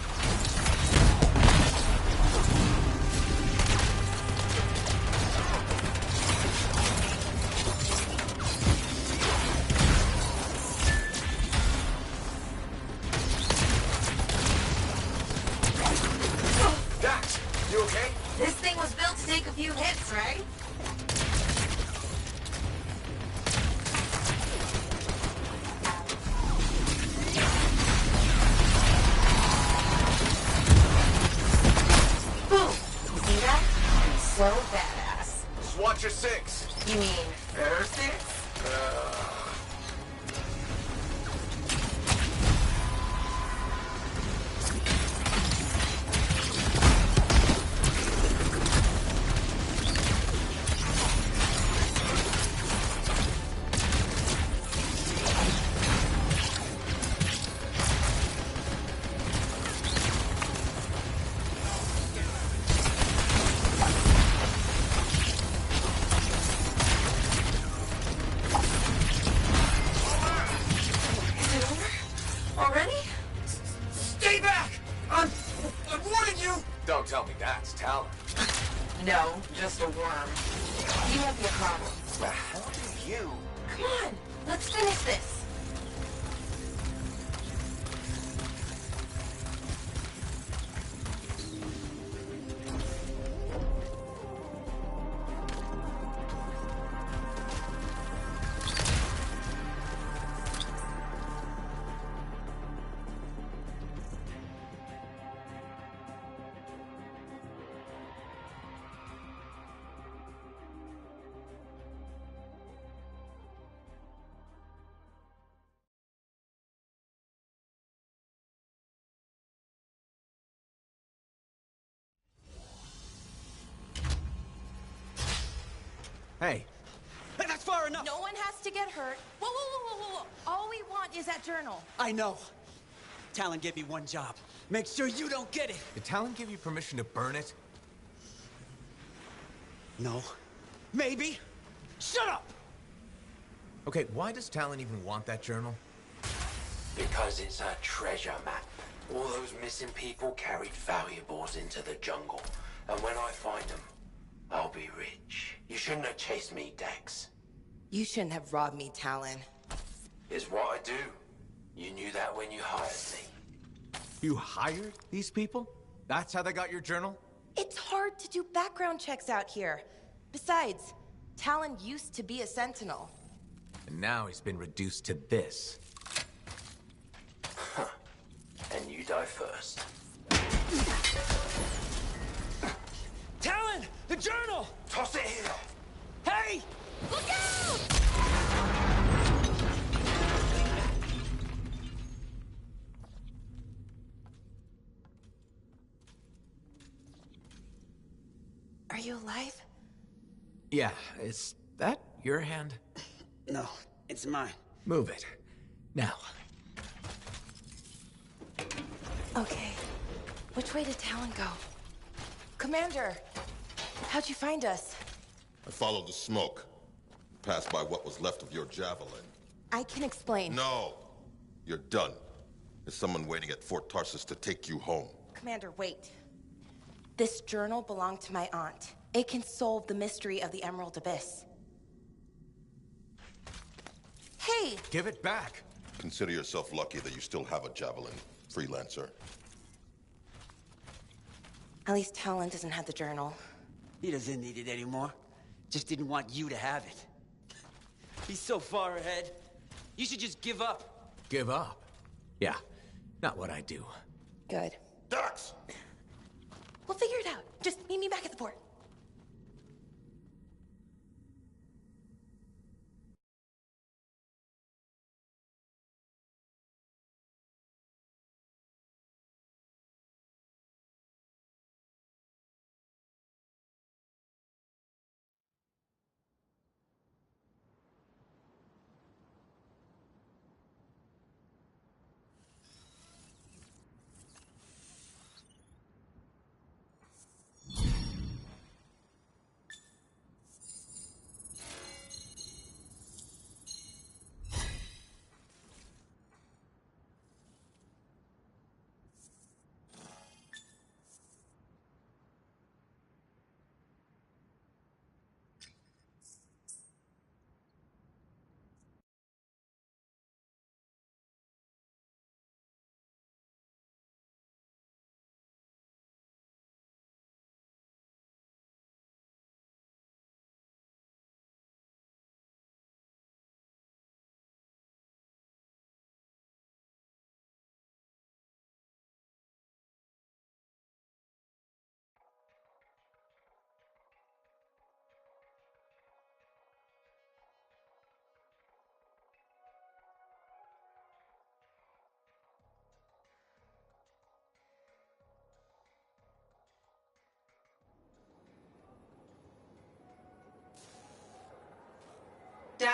Dax, you okay? This thing was built to take a few hits, right? Boom! You see that? I'm so badass. Just watch your six. You mean her six? Already? Stay back! I'm warning you! Don't tell me that's Talon. No, just a worm. You won't be a problem. How do you? Come on, let's finish this. Hey. Hey, that's far enough! No one has to get hurt. Whoa, whoa, whoa, whoa, whoa. All we want is that journal. I know. Talon gave me one job. Make sure you don't get it. Did Talon give you permission to burn it? No. Maybe. Shut up! Okay, why does Talon even want that journal? Because it's a treasure map. All those missing people carried valuables into the jungle. And when I find them, I'll be rich. You shouldn't have chased me, Dax. You shouldn't have robbed me, Talon. It's what I do. You knew that when you hired me. You hired these people? That's how they got your journal? It's hard to do background checks out here. Besides, Talon used to be a sentinel. And now he's been reduced to this. And you die first. Talon! The journal! Toss it here! Hey! Look out! Are you alive? Yeah, is that your hand? No, it's mine. Move it. Now. Okay. Which way did Talon go? Commander, how'd you find us? I followed the smoke. Passed by what was left of your javelin. I can explain. No! You're done. There's someone waiting at Fort Tarsis to take you home. Commander, wait. This journal belonged to my aunt. It can solve the mystery of the Emerald Abyss. Hey! Give it back! Consider yourself lucky that you still have a javelin, freelancer. At least Talon doesn't have the journal. He doesn't need it anymore. Just didn't want you to have it. He's so far ahead. You should just give up. Give up? Yeah, not what I do. Good. Dax! We'll figure it out. Just meet me back at the port.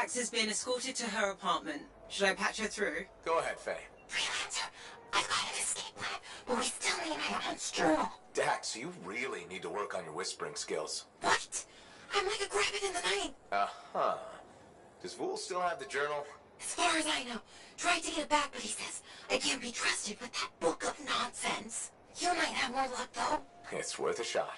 Dax has been escorted to her apartment. Should I patch her through? Go ahead, Faye. Freelancer, I've got an escape plan, but we still need Aeron's journal. Dax, you really need to work on your whispering skills. What? I'm like a rabbit in the night. Uh-huh. Does Vool still have the journal? As far as I know, tried to get it back, but he says I can't be trusted with that book of nonsense. You might have more luck, though. It's worth a shot.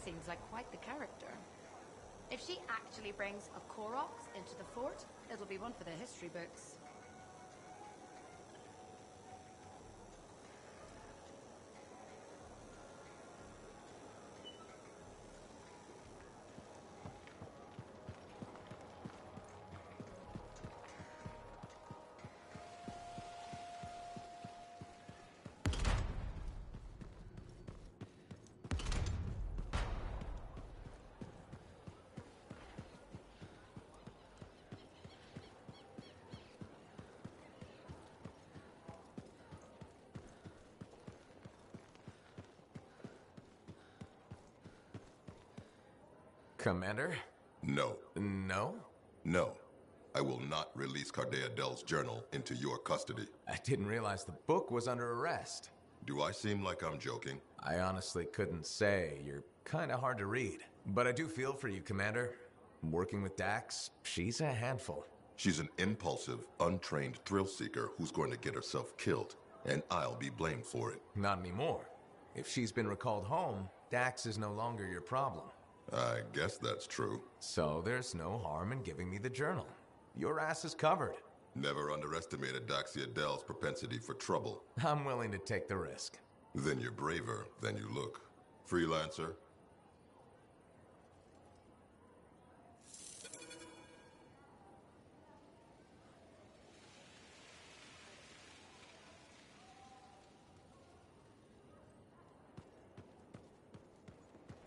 seems like quite the character. If she actually brings a Koroks into the fort, it'll be one for the history books. Commander? No. No? No. I will not release Cardea Dell's journal into your custody. I didn't realize the book was under arrest. Do I seem like I'm joking? I honestly couldn't say. You're kinda hard to read. But I do feel for you, Commander. Working with Dax, she's a handful. She's an impulsive, untrained thrill seeker who's going to get herself killed, and I'll be blamed for it. Not anymore. If she's been recalled home, Dax is no longer your problem. I guess that's true. So there's no harm in giving me the journal. Your ass is covered. Never underestimated Daxia Dell's propensity for trouble. I'm willing to take the risk. Then you're braver than you look. Freelancer?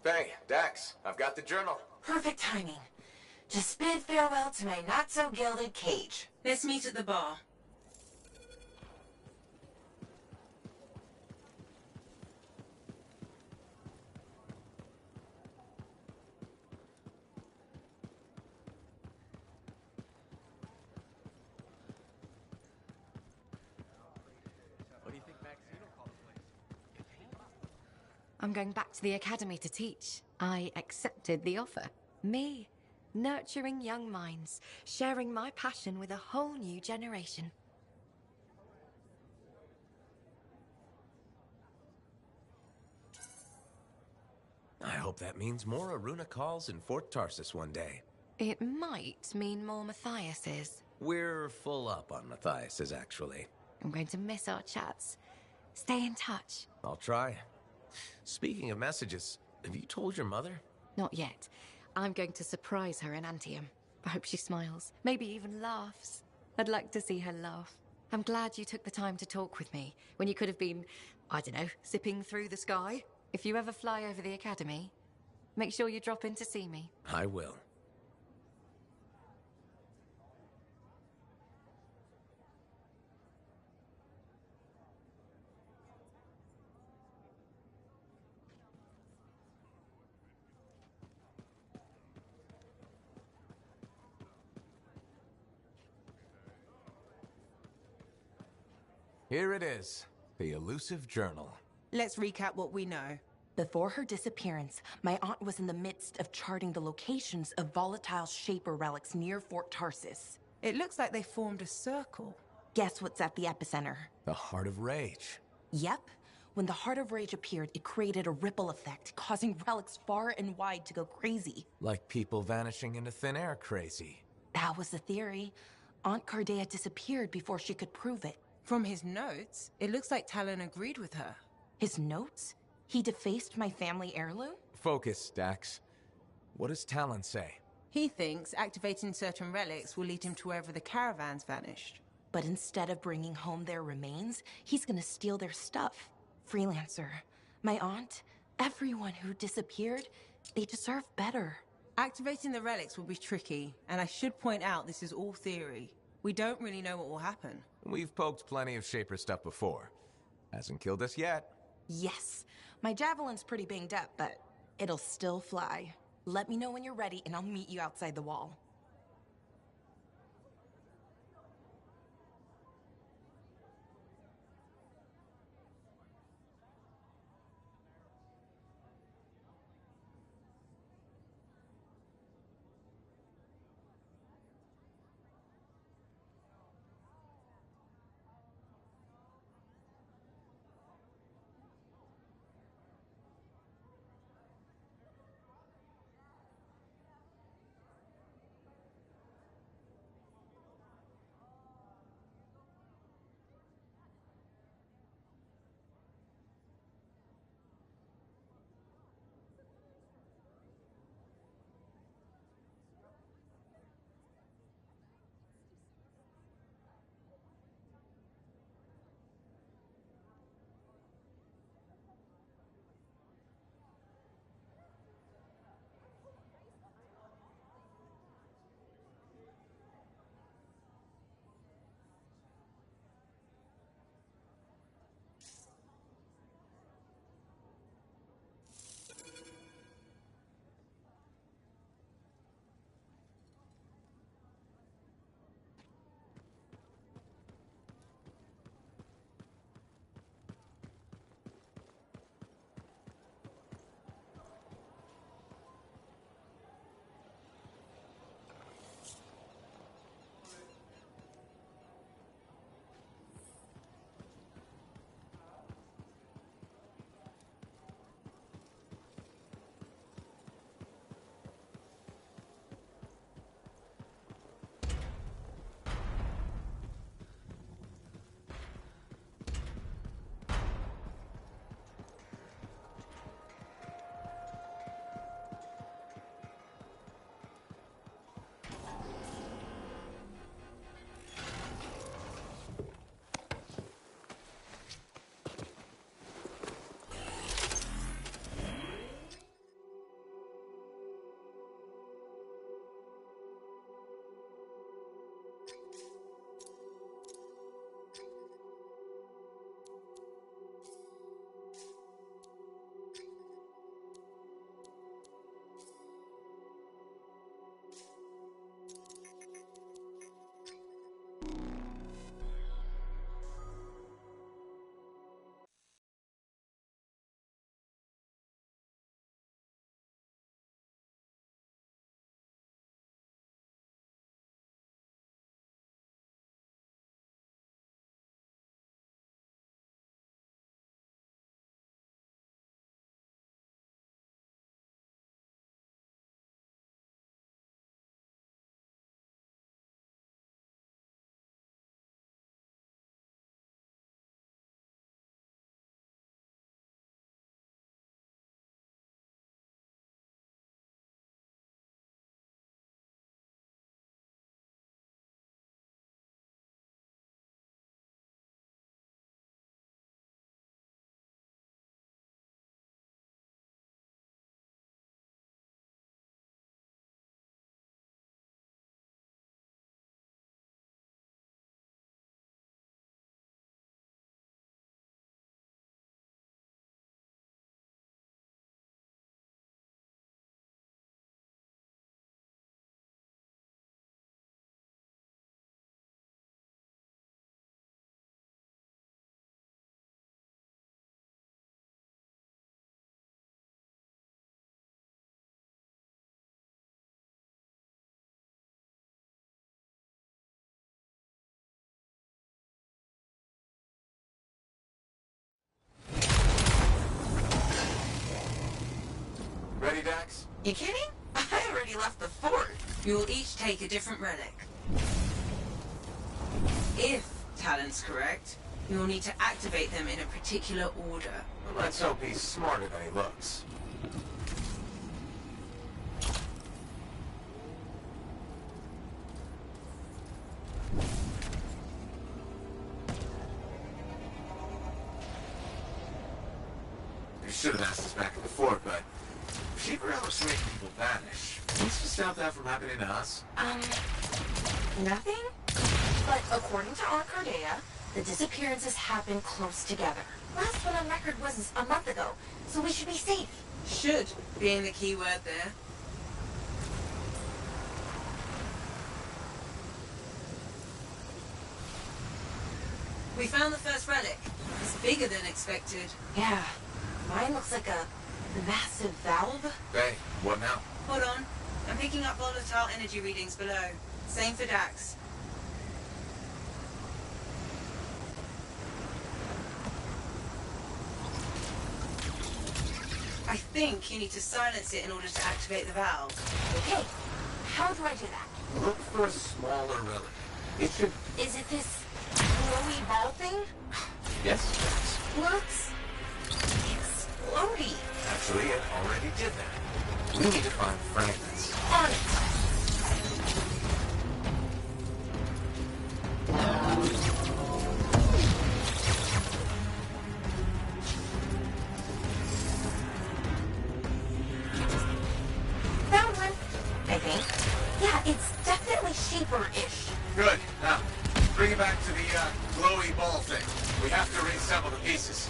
Faye, Dax, I've got the journal. Perfect timing. Just bid farewell to my not-so-gilded cage. Let's meet at the bar. What do you think Maxine will call the place? I'm going back to the academy to teach. I accepted the offer. Me, nurturing young minds, sharing my passion with a whole new generation. I hope that means more Aruna calls in Fort Tarsis one day. It might mean more Matthias's. We're full up on Matthias's, actually. I'm going to miss our chats. Stay in touch. I'll try. Speaking of messages, have you told your mother? Not yet. I'm going to surprise her in Anthem. I hope she smiles, maybe even laughs. I'd like to see her laugh. I'm glad you took the time to talk with me when you could have been, I don't know, zipping through the sky. If you ever fly over the academy, make sure you drop in to see me. I will. Here it is, the elusive journal. Let's recap what we know. Before her disappearance, my aunt was in the midst of charting the locations of volatile Shaper relics near Fort Tarsis. It looks like they formed a circle. Guess what's at the epicenter? The Heart of Rage. Yep. When the Heart of Rage appeared, it created a ripple effect, causing relics far and wide to go crazy. Like people vanishing into thin air crazy. That was the theory. Aunt Cardea disappeared before she could prove it. From his notes, it looks like Talon agreed with her. His notes? He defaced my family heirloom? Focus, Dax. What does Talon say? He thinks activating certain relics will lead him to wherever the caravans vanished. But instead of bringing home their remains, he's gonna steal their stuff. Freelancer, my aunt, everyone who disappeared, they deserve better. Activating the relics will be tricky, and I should point out this is all theory. We don't really know what will happen. We've poked plenty of Shaper stuff before. Hasn't killed us yet. Yes, my javelin's pretty banged up, but it'll still fly. Let me know when you're ready, and I'll meet you outside the wall. Ready, Dax? You kidding? I already left the fort. You will each take a different relic. If Talon's correct, you will need to activate them in a particular order. Well, let's hope he's smarter than he looks. You should have asked us back at the fort, but if Sheeper helps make people vanish, what's to stop that from happening to us? Nothing? But according to Arcardea, the disappearances happen close together. Last one on record was a month ago, so we should be safe. Should being the key word there. We found the first relic. It's bigger than expected. Yeah, mine looks like a massive valve. Hey, what now? Hold on. I'm picking up volatile energy readings below. Same for Dax. I think you need to silence it in order to activate the valve. Okay, how do I do that? Look for a smaller relic. It should... Is it this glowy ball thing? Yes. Looks explodey. Actually, it already did that. We need to find fragments. On it. Found one, I think. Yeah, it's definitely Shaper-ish. Good. Now, bring it back to the glowy ball thing. We have to reassemble the pieces.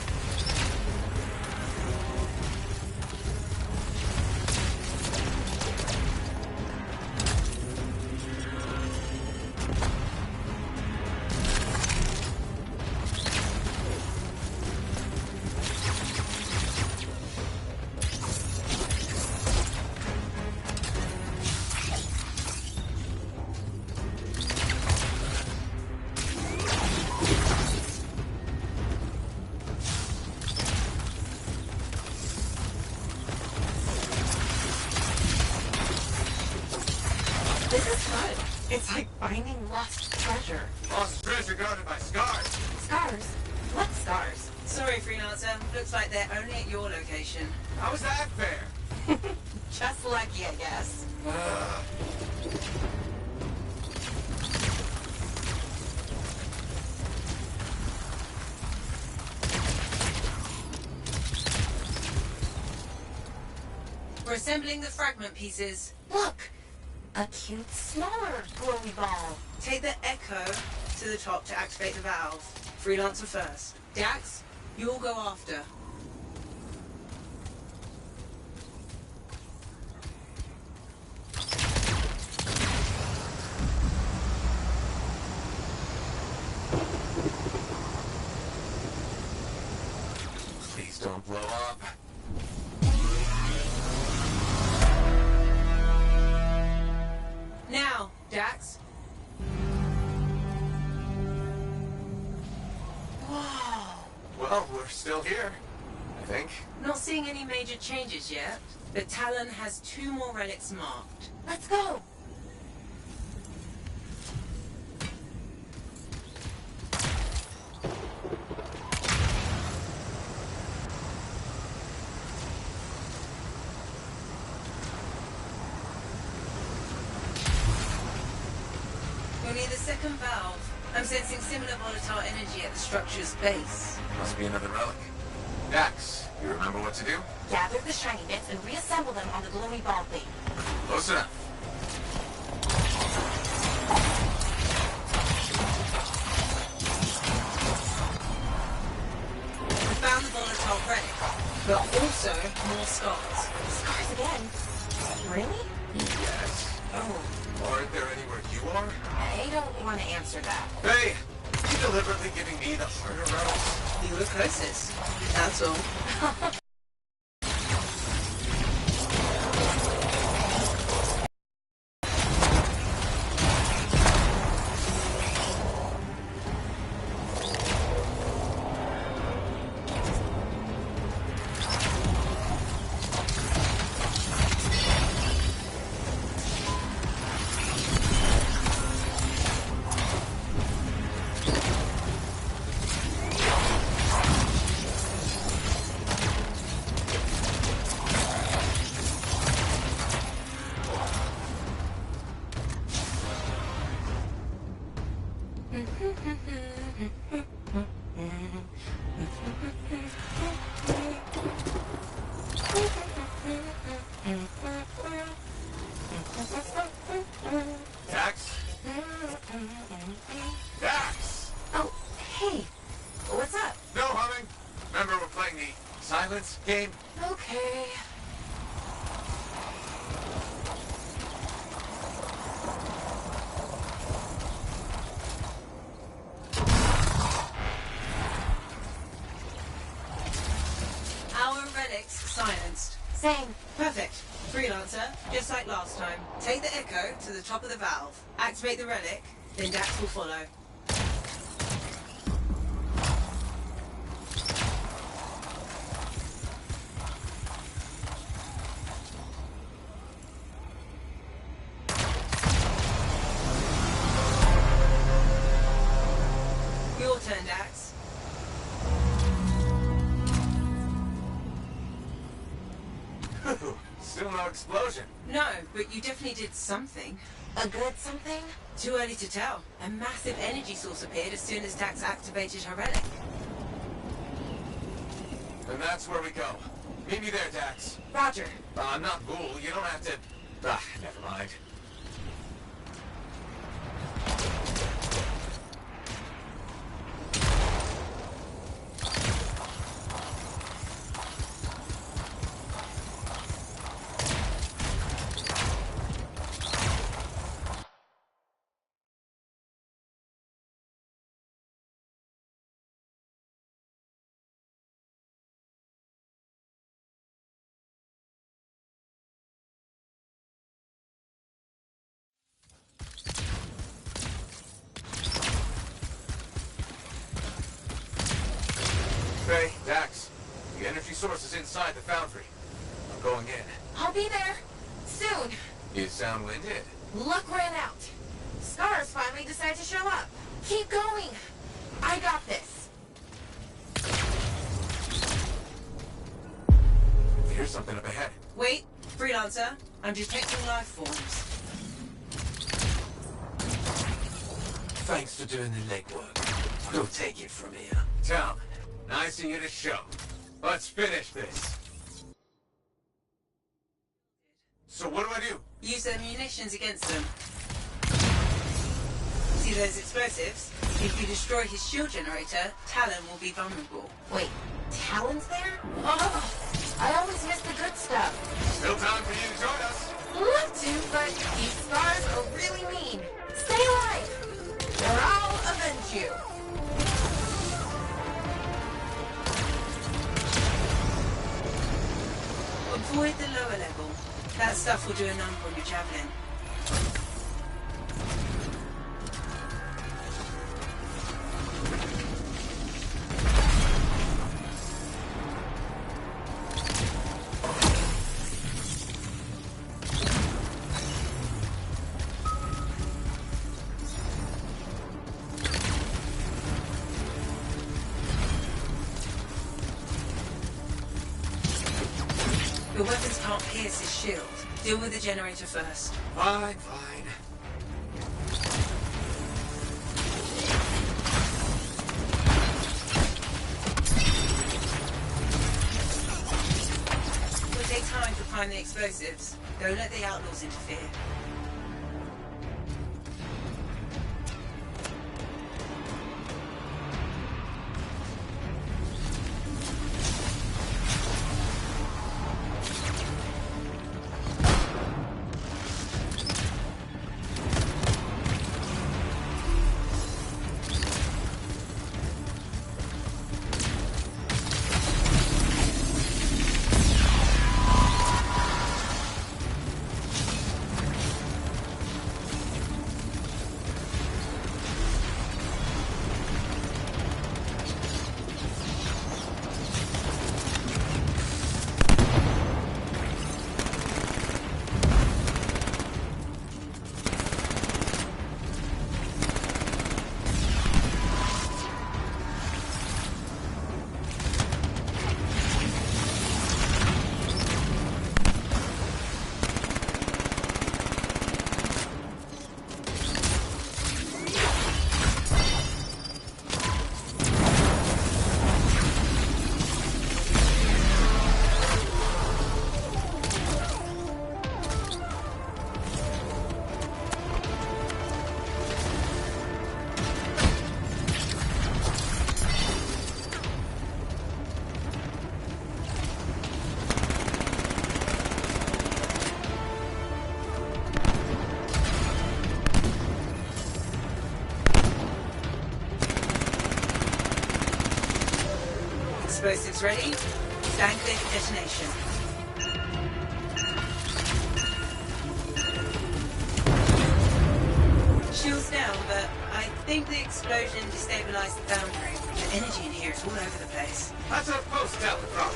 This is fun. It's like finding lost treasure. Lost treasure guarded by scars. Scars? What scars? Sorry, Freelancer. Looks like they're only at your location. How is that fair? Just lucky, I guess. We're assembling the fragment pieces. Look! A cute, smaller glowy ball. Take the Echo to the top to activate the valve. Freelancer first. Dax, you'll go after. Please don't blow up. Now, Dax. Whoa. Well, we're still here, I think. Not seeing any major changes yet, but Talon has 2 more relics marked. Let's go! We'll need the second valve. I'm sensing similar volatile energy at the structure's base. Must be another relic. Dax, you remember what to do? Gather the shiny bits and reassemble them on the glowy ball thing. Close enough. We found the volatile relic, but also more scars. Scars again? Really? Yes. Oh. Aren't there anywhere you are? I don't want to answer that. Hey, you deliberately giving me the harder route? You were closest. That's all. Dax? Dax! Oh, hey. What's up? No humming. Remember we're playing the silence game? Okay. Our relics silenced. Same. Perfect. Freelancer, just like last time. Take the echo to the top of the valve. Activate the relic, then Dax will follow. Your turn, Dax. Still no explosion. No, but you definitely did something. A good something? Too early to tell. A massive energy source appeared as soon as Dax activated her relic. And that's where we go. Meet me there, Dax. Roger. I'm not Ghoul. You don't have to... never mind. Faye, Dax, the energy source is inside the foundry. I'm going in. I'll be there. Soon. You sound winded. Luck ran out. Scars finally decided to show up. Keep going. I got this. Here's something up ahead. Wait, Freelancer, I'm detecting life forms. Thanks for doing the legwork. We'll take it from here. Tom, nice of you to show. Let's finish this. So what do I do? Use their munitions against them. See those explosives? If you destroy his shield generator, Talon will be vulnerable. Wait, Talon's there? Oh, I always miss the good stuff. Still time for you to join us. Love to, but these scars are really mean. Stay alive, or I'll avenge you. Avoid the lower level. That stuff will do a number on your javelin. Your weapons can't pierce his shield. Deal with the generator first. Fine, fine. It'll take time to find the explosives. Don't let the outlaws interfere. Explosives ready. Stand clear for detonation. Shields down, but I think the explosion destabilized the boundary. The energy in here is all over the place. That's our post, Teleproc.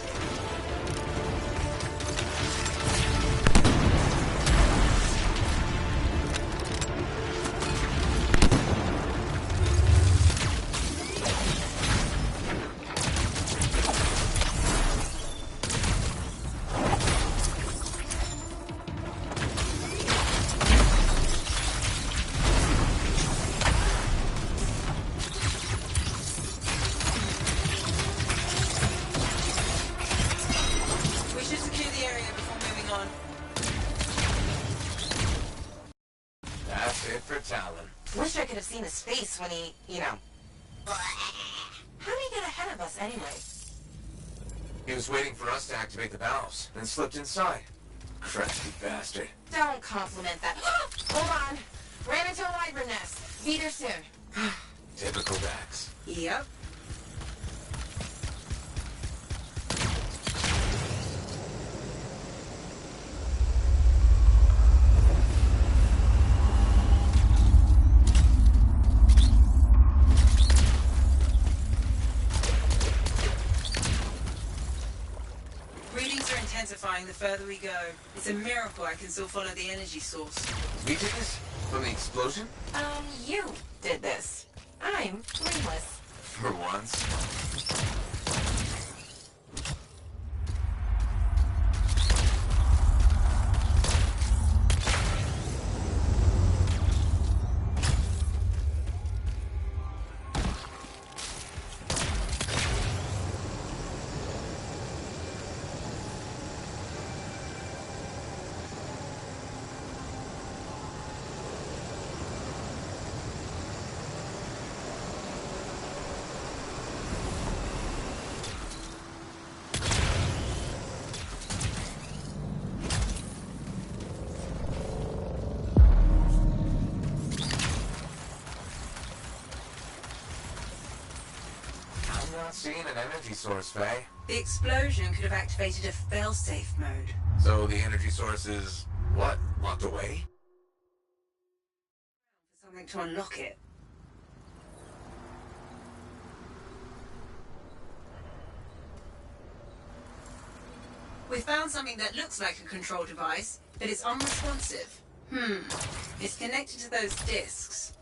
Wish I could have seen his face when he, you know... How did he get ahead of us anyway? He was waiting for us to activate the valves, then slipped inside. Crafty bastard. Don't compliment that. Hold on. Ran into a wyvern nest. Beat her soon. Typical Dax. Yep. The further we go. It's a miracle I can still follow the energy source. We did this? From the explosion? You did this. I'm brainless. For once. Seeing an energy source, Faye. The explosion could have activated a fail-safe mode. So the energy source is, what, locked away? For something to unlock it. We found something that looks like a control device, but it's unresponsive. It's connected to those discs.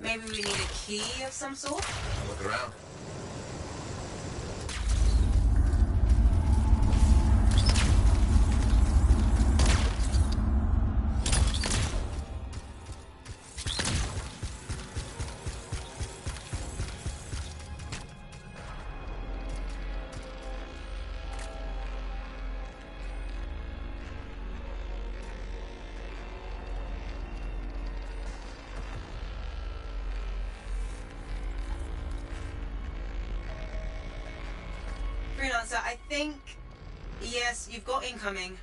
Maybe we need a key of some sort? Look around. Freelancer, I think... Yes, you've got incoming.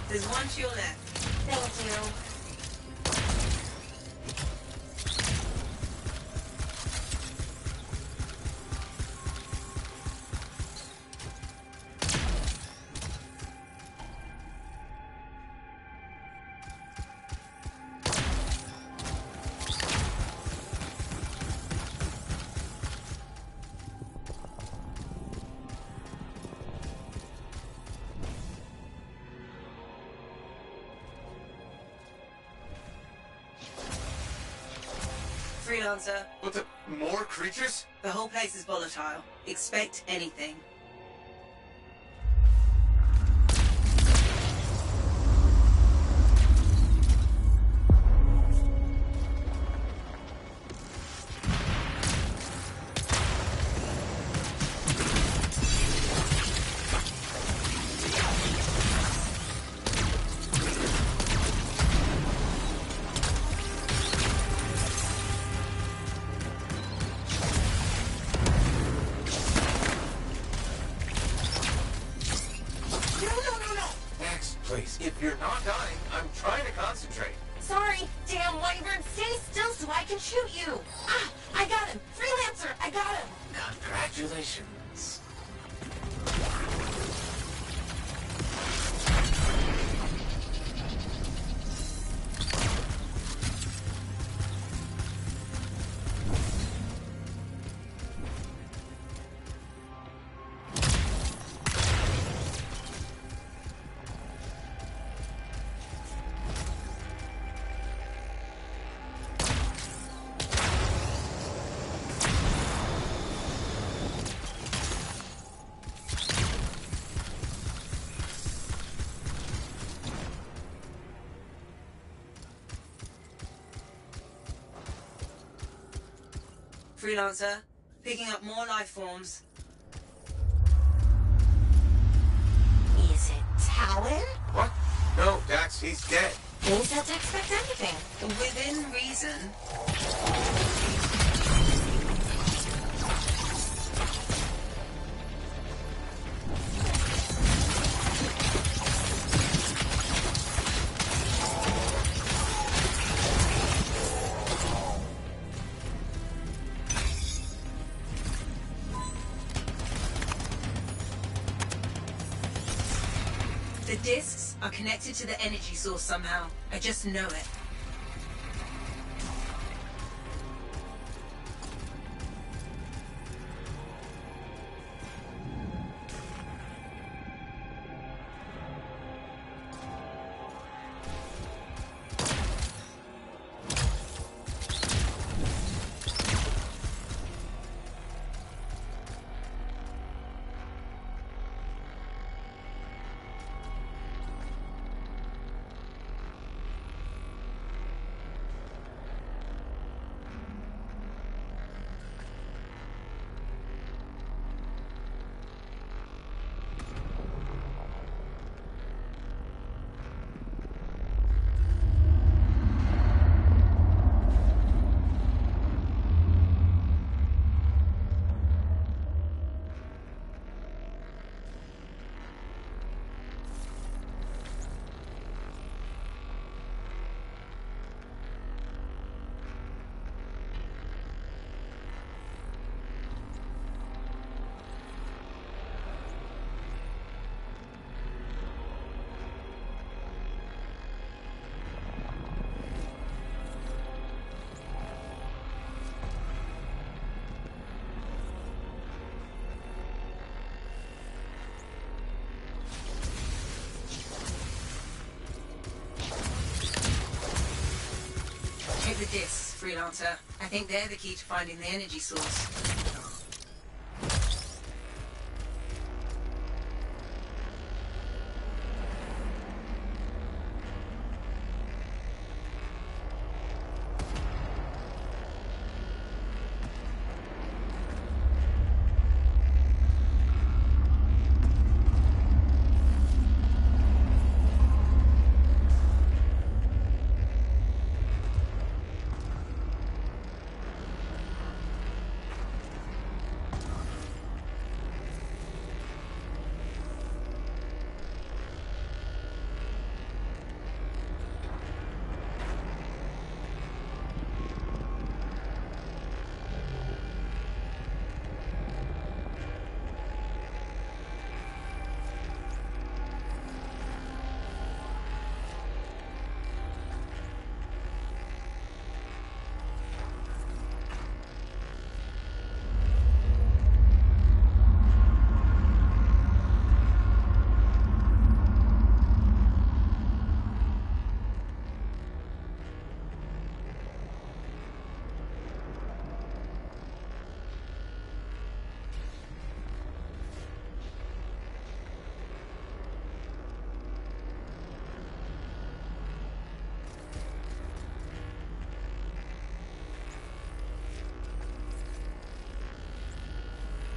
There's one to your left. Thank you. Freelancer. What the? More creatures? The whole place is volatile. Expect anything. please. If you're not dying, I'm trying to concentrate. Sorry, damn wyvern, stay still so I can shoot you. Ah, I got him. Freelancer, I got him. Congratulations. Freelancer, picking up more life forms. Is it Talon? What? No, Dax, he's dead. Means not to expect anything. Within reason. The discs are connected to the energy source somehow. I just know it. Take the discs, Freelancer. I think they're the key to finding the energy source.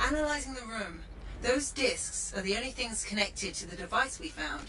Analyzing the room, those discs are the only things connected to the device we found.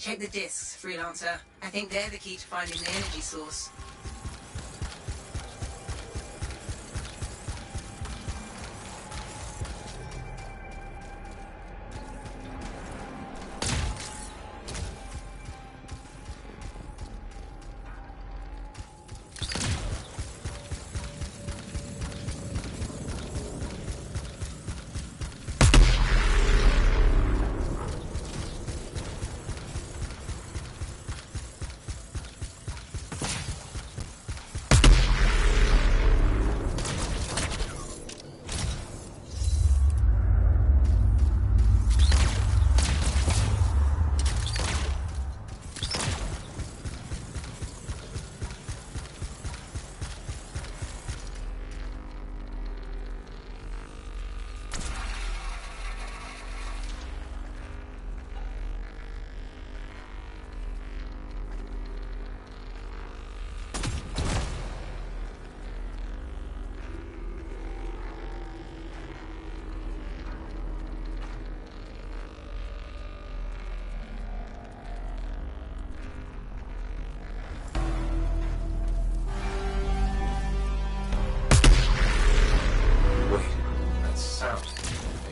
Check the discs, Freelancer. I think they're the key to finding the energy source.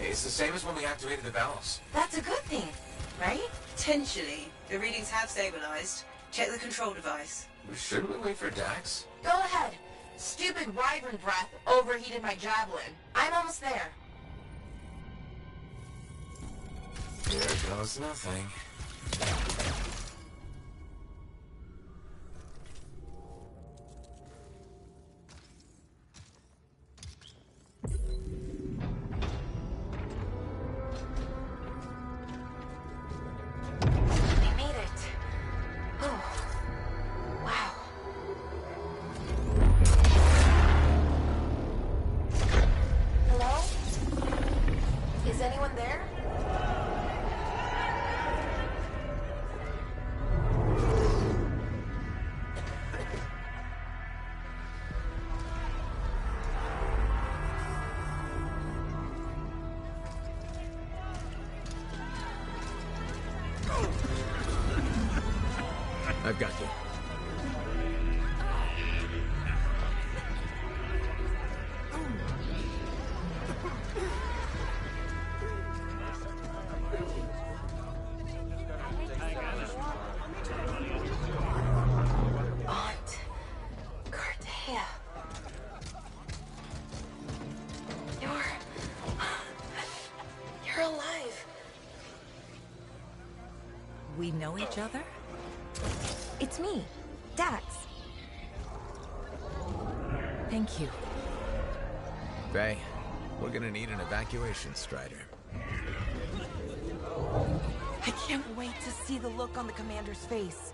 It's the same as when we activated the valves. That's a good thing, right? Potentially. The readings have stabilized. Check the control device. Shouldn't we wait for Dax? Go ahead. Stupid wyvern breath overheated my javelin. I'm almost there. Here goes nothing. We made it. Oh. Wow. Hello? Is anyone there? I've got you. Aunt Cardea. You're alive. We know each other? It's me, Dax. Thank you. Faye, we're gonna need an evacuation strider. I can't wait to see the look on the commander's face.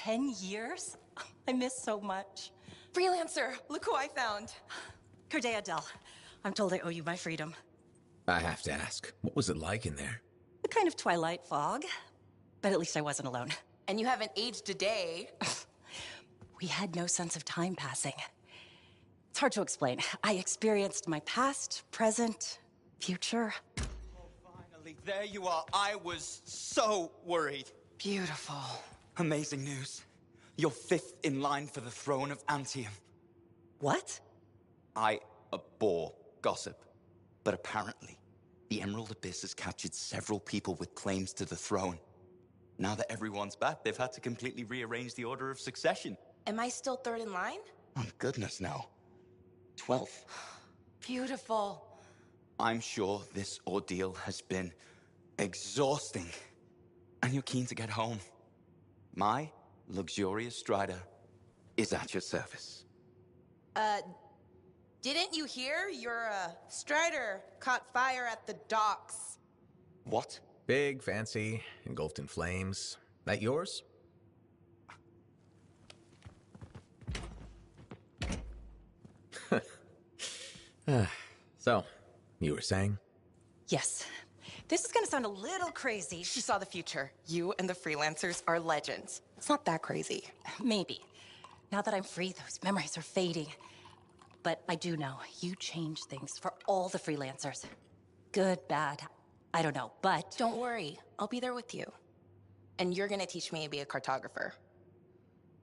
10 years? I miss so much. Freelancer, look who I found. Cordea Dell. I'm told I owe you my freedom. I have to ask, what was it like in there? A kind of twilight fog. But at least I wasn't alone. And you haven't aged a day. We had no sense of time passing. It's hard to explain. I experienced my past, present, future. Finally, there you are. I was so worried. Beautiful. Amazing news. You're 5th in line for the throne of Anthem. What? I abhor gossip. But apparently, the Emerald Abyss has captured several people with claims to the throne. Now that everyone's back, they've had to completely rearrange the order of succession. Am I still 3rd in line? Oh, goodness, no. 12th. Beautiful. I'm sure this ordeal has been exhausting. And you're keen to get home. My luxurious strider is at your service. Didn't you hear? Your, strider caught fire at the docks. What? Big, fancy, engulfed in flames. That yours? So, you were saying? Yes. This is gonna sound a little crazy. She saw the future. You and the freelancers are legends. It's not that crazy. Maybe. Now that I'm free, those memories are fading. But I do know you changed things for all the freelancers. Good, bad, I don't know, but... Don't worry. I'll be there with you. And you're gonna teach me to be a cartographer.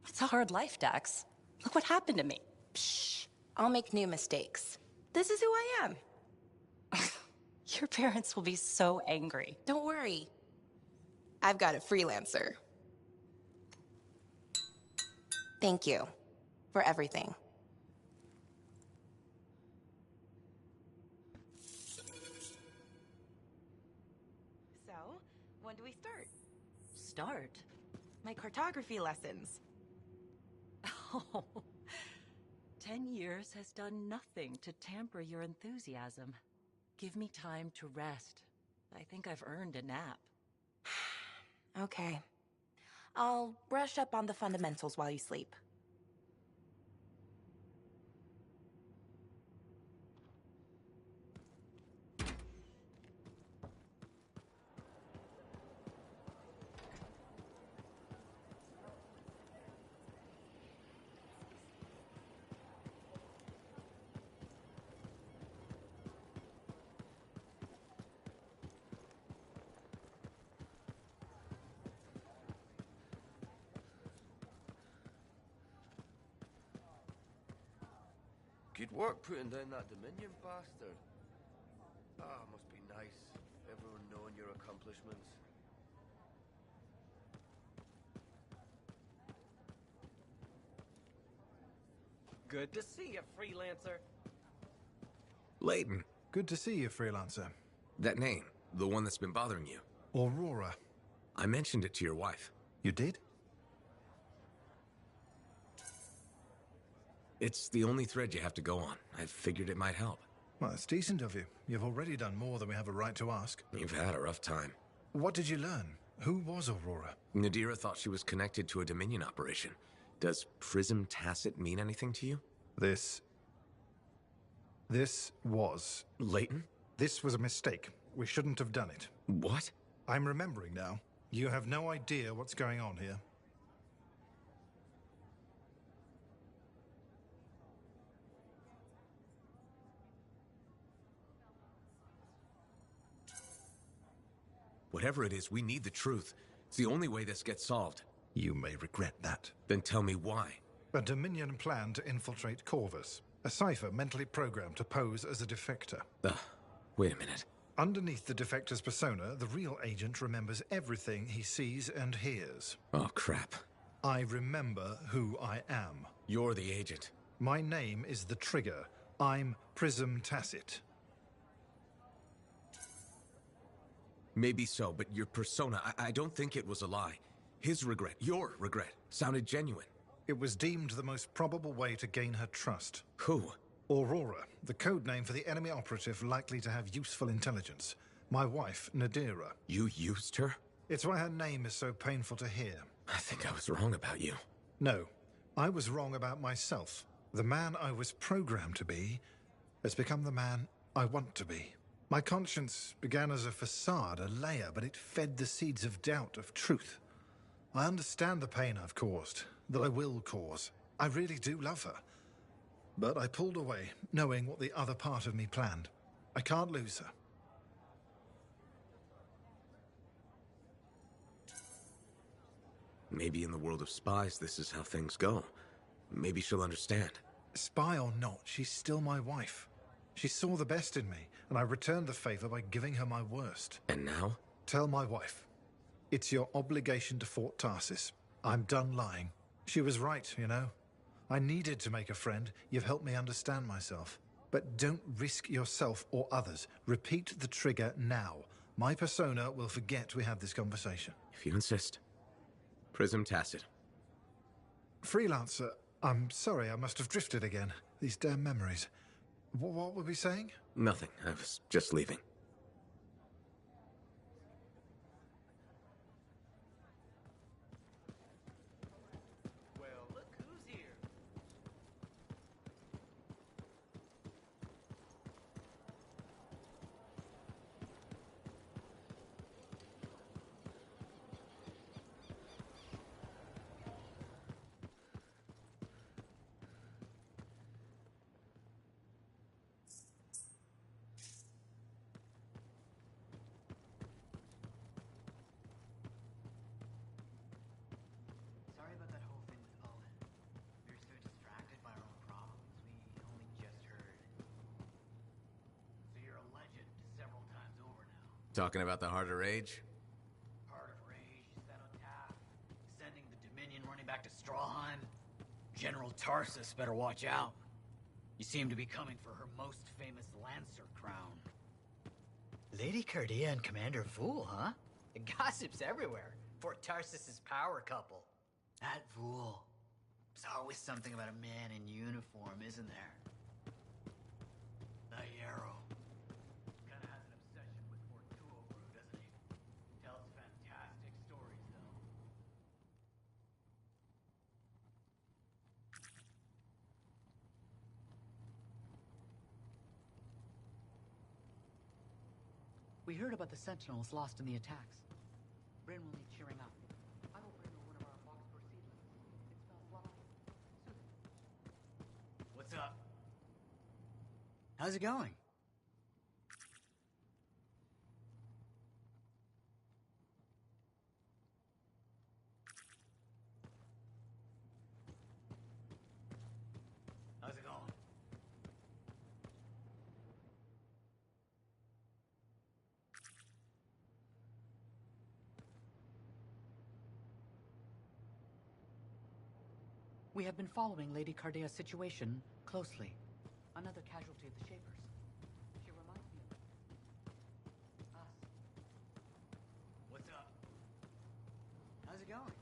It's a hard life, Dax. Look what happened to me. Shh. I'll make new mistakes. This is who I am. Your parents will be so angry. Don't worry. I've got a freelancer. Thank you for everything. So, when do we start? Start? My cartography lessons. Oh, 10 years has done nothing to tamper your enthusiasm. Give me time to rest. I think I've earned a nap. Okay. I'll brush up on the fundamentals while you sleep. Good work putting down that Dominion bastard. Ah, must be nice. Everyone knowing your accomplishments. Good to see you, freelancer. Layton. Good to see you, freelancer. That name, the one that's been bothering you. Aurora. I mentioned it to your wife. You did? It's the only thread you have to go on. I figured it might help. Well, it's decent of you. You've already done more than we have a right to ask. You've had a rough time. What did you learn? Who was Aurora? Nadira thought she was connected to a Dominion operation. Does Prism Tacit mean anything to you? This was... Layton? This was a mistake. We shouldn't have done it. What? I'm remembering now. You have no idea what's going on here. Whatever it is, we need the truth. It's the only way this gets solved. You may regret that. Then tell me why. A Dominion plan to infiltrate Corvus. A cipher mentally programmed to pose as a defector. Wait a minute. Underneath the defector's persona, the real agent remembers everything he sees and hears. Oh, crap. I remember who I am. You're the agent. My name is the Trigger. I'm Prism Tacit. Maybe so, but your persona, I don't think it was a lie. His regret, your regret, sounded genuine. It was deemed the most probable way to gain her trust. Who? Aurora, the code name for the enemy operative likely to have useful intelligence. My wife, Nadira. You used her? It's why her name is so painful to hear. I think I was wrong about you. No, I was wrong about myself. The man I was programmed to be has become the man I want to be. My conscience began as a facade, a layer, but it fed the seeds of doubt, of truth. I understand the pain I've caused, that I will cause. I really do love her. But I pulled away, knowing what the other part of me planned. I can't lose her. Maybe in the world of spies, this is how things go. Maybe she'll understand. Spy or not, she's still my wife. She saw the best in me, and I returned the favor by giving her my worst. And now? Tell my wife. It's your obligation to Fort Tarsis. I'm done lying. She was right, you know. I needed to make a friend. You've helped me understand myself. But don't risk yourself or others. Repeat the trigger now. My persona will forget we had this conversation. If you insist. Prism Tacit. Freelancer, I'm sorry, I must have drifted again. These damn memories. What were we saying? Nothing. I was just leaving. Well, look who's here. Sorry about that whole thing with Owen. We were so distracted by our own problems, we only just heard. So you're a legend several times over now. Talking about the Heart of Rage? Heart of Rage, Cenotaph, sending the Dominion running back to Strawheim. General Tarsus better watch out. You seem to be coming for her most famous Lancer crown. Lady Cardia and Commander Vool, huh? The gossip's everywhere. Fort Tarsus's power couple. That Vool. There's always something about a man in uniform, isn't there? The Yarrow. Kinda has an obsession with Fort Tuobru, doesn't he? Tells fantastic stories, though. We heard about the Sentinels lost in the attacks. Bryn will need cheering up. I will bring her one of our Foxborough seedlings. It smells lovely. Soothing. What's up? How's it going? How's it going? We have been following Lady Cardea's situation closely. Another casualty of the Shapers. She reminds me of us. What's up? How's it going?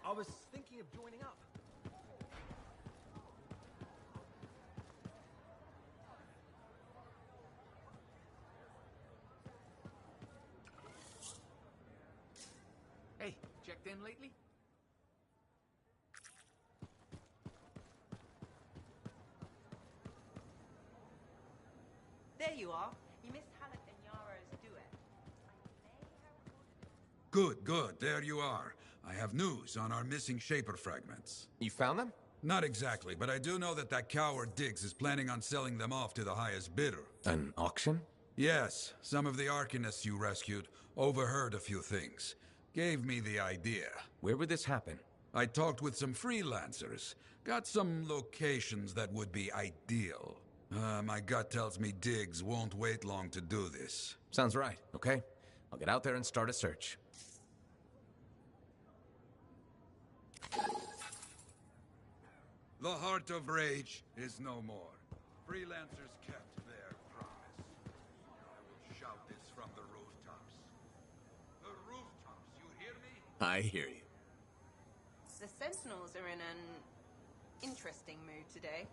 I was thinking of joining up. Hey, checked in lately? There you are. You missed Halleck and Yarrow's duet. Good, good. There you are. I have news on our missing Shaper fragments. You found them? Not exactly, but I do know that coward Diggs is planning on selling them off to the highest bidder. An auction? Yes, some of the Arcanists you rescued overheard a few things. Gave me the idea. Where would this happen? I talked with some freelancers. Got some locations that would be ideal. My gut tells me Diggs won't wait long to do this. Sounds right, okay? I'll get out there and start a search. The Heart of Rage is no more. Freelancers kept their promise. I will shout this from the rooftops. The rooftops, you hear me? I hear you. The Sentinels are in an interesting mood today.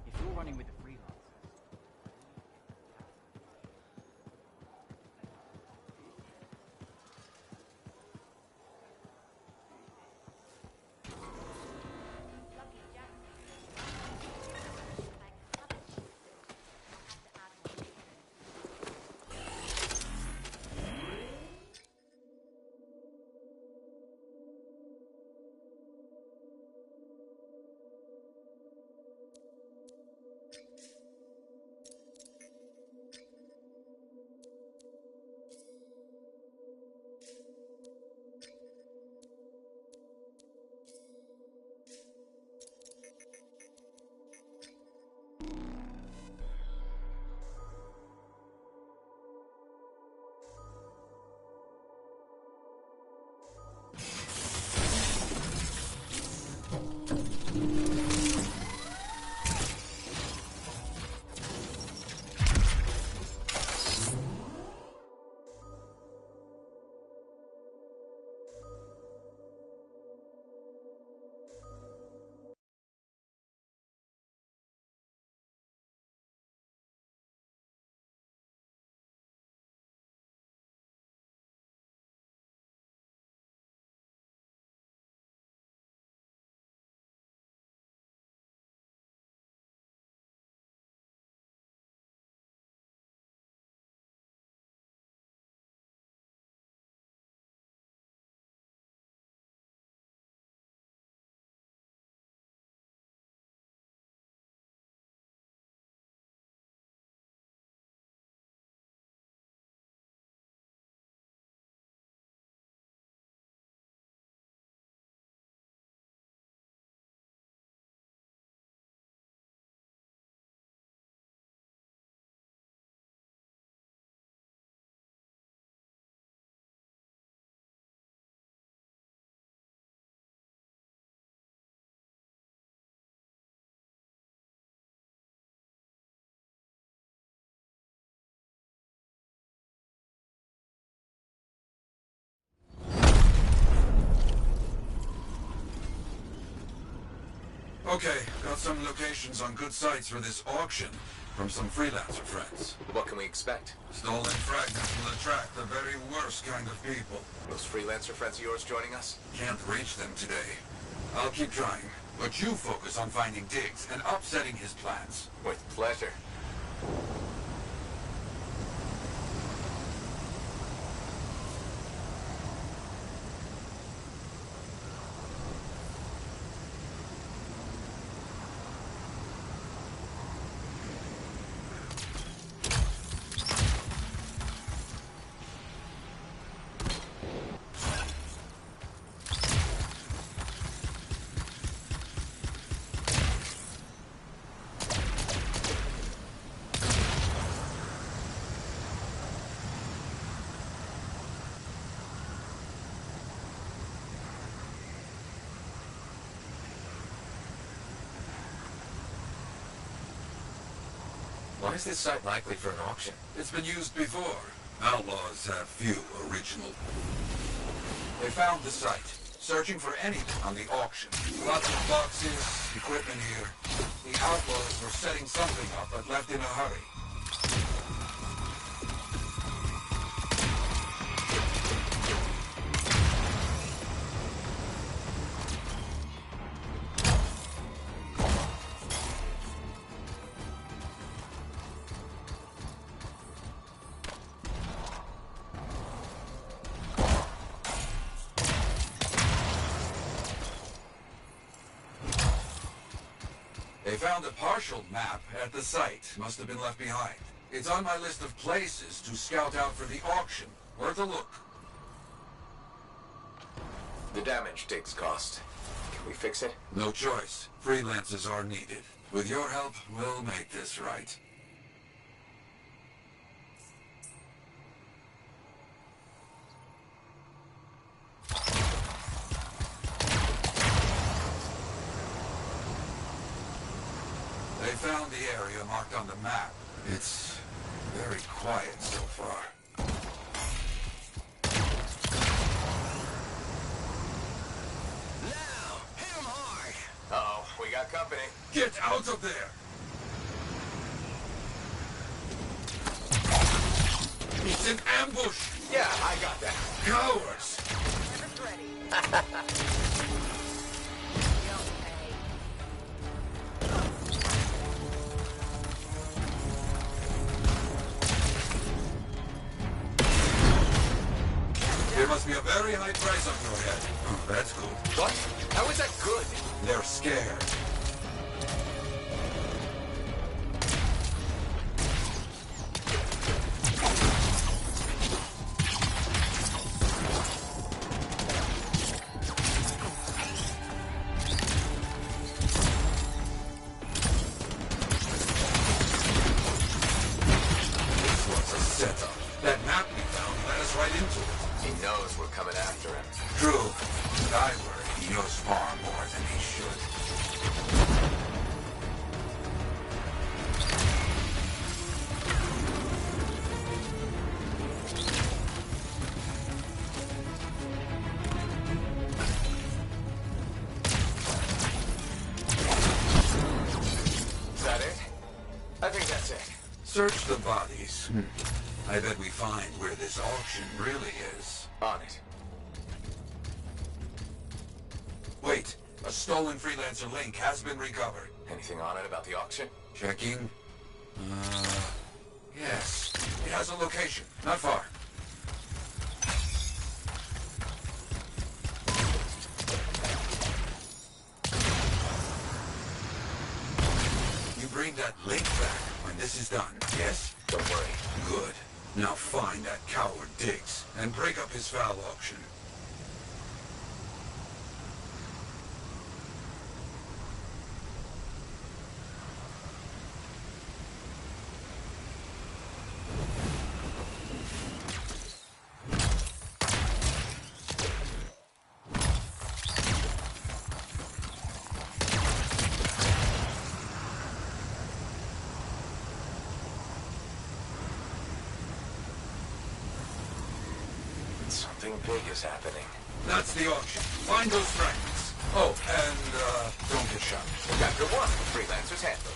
If you're running with the freelancers, Okay, got some locations on good sites for this auction from some freelancer friends. What can we expect? Stolen fragments will attract the very worst kind of people. Those freelancer friends of yours joining us? Can't reach them today. I'll keep trying, but you focus on finding Diggs and upsetting his plans. With pleasure. Why is this site likely for an auction? It's been used before. Outlaws have few original. They found the site, searching for anything on the auction. Lots of boxes, equipment here. The outlaws were setting something up, but left in a hurry. They found a partial map at the site. Must have been left behind. It's on my list of places to scout out for the auction. Worth a look. The damage takes cost. Can we fix it? No choice. Freelancers are needed. With your help, we'll make this right. They found the area marked on the map. It's very quiet so far. Now, hit him hard! Uh-oh, we got company. Get out of there! It's an ambush! Yeah, I got that. Cowards! There must be a very high price on your head. Oh, that's good. What? How is that good? They're scared. This was a setup. That map we found led us right into it. He knows we're coming after him. True. But I worry he knows far more than he should. Is that it? I think that's it. Search the bodies. I bet we find where this auction really is. On it. Wait, a stolen freelancer link has been recovered. Anything on it about the auction? Checking. Yes. It has a location. Not far. You bring that link back when this is done, yes? Don't worry. Good. Now find that coward Diggs and break up his foul auction. Something big is happening. That's the auction. Find those fragments. Oh, and, don't get shot. Chapter 1, Freelancer's Handbook.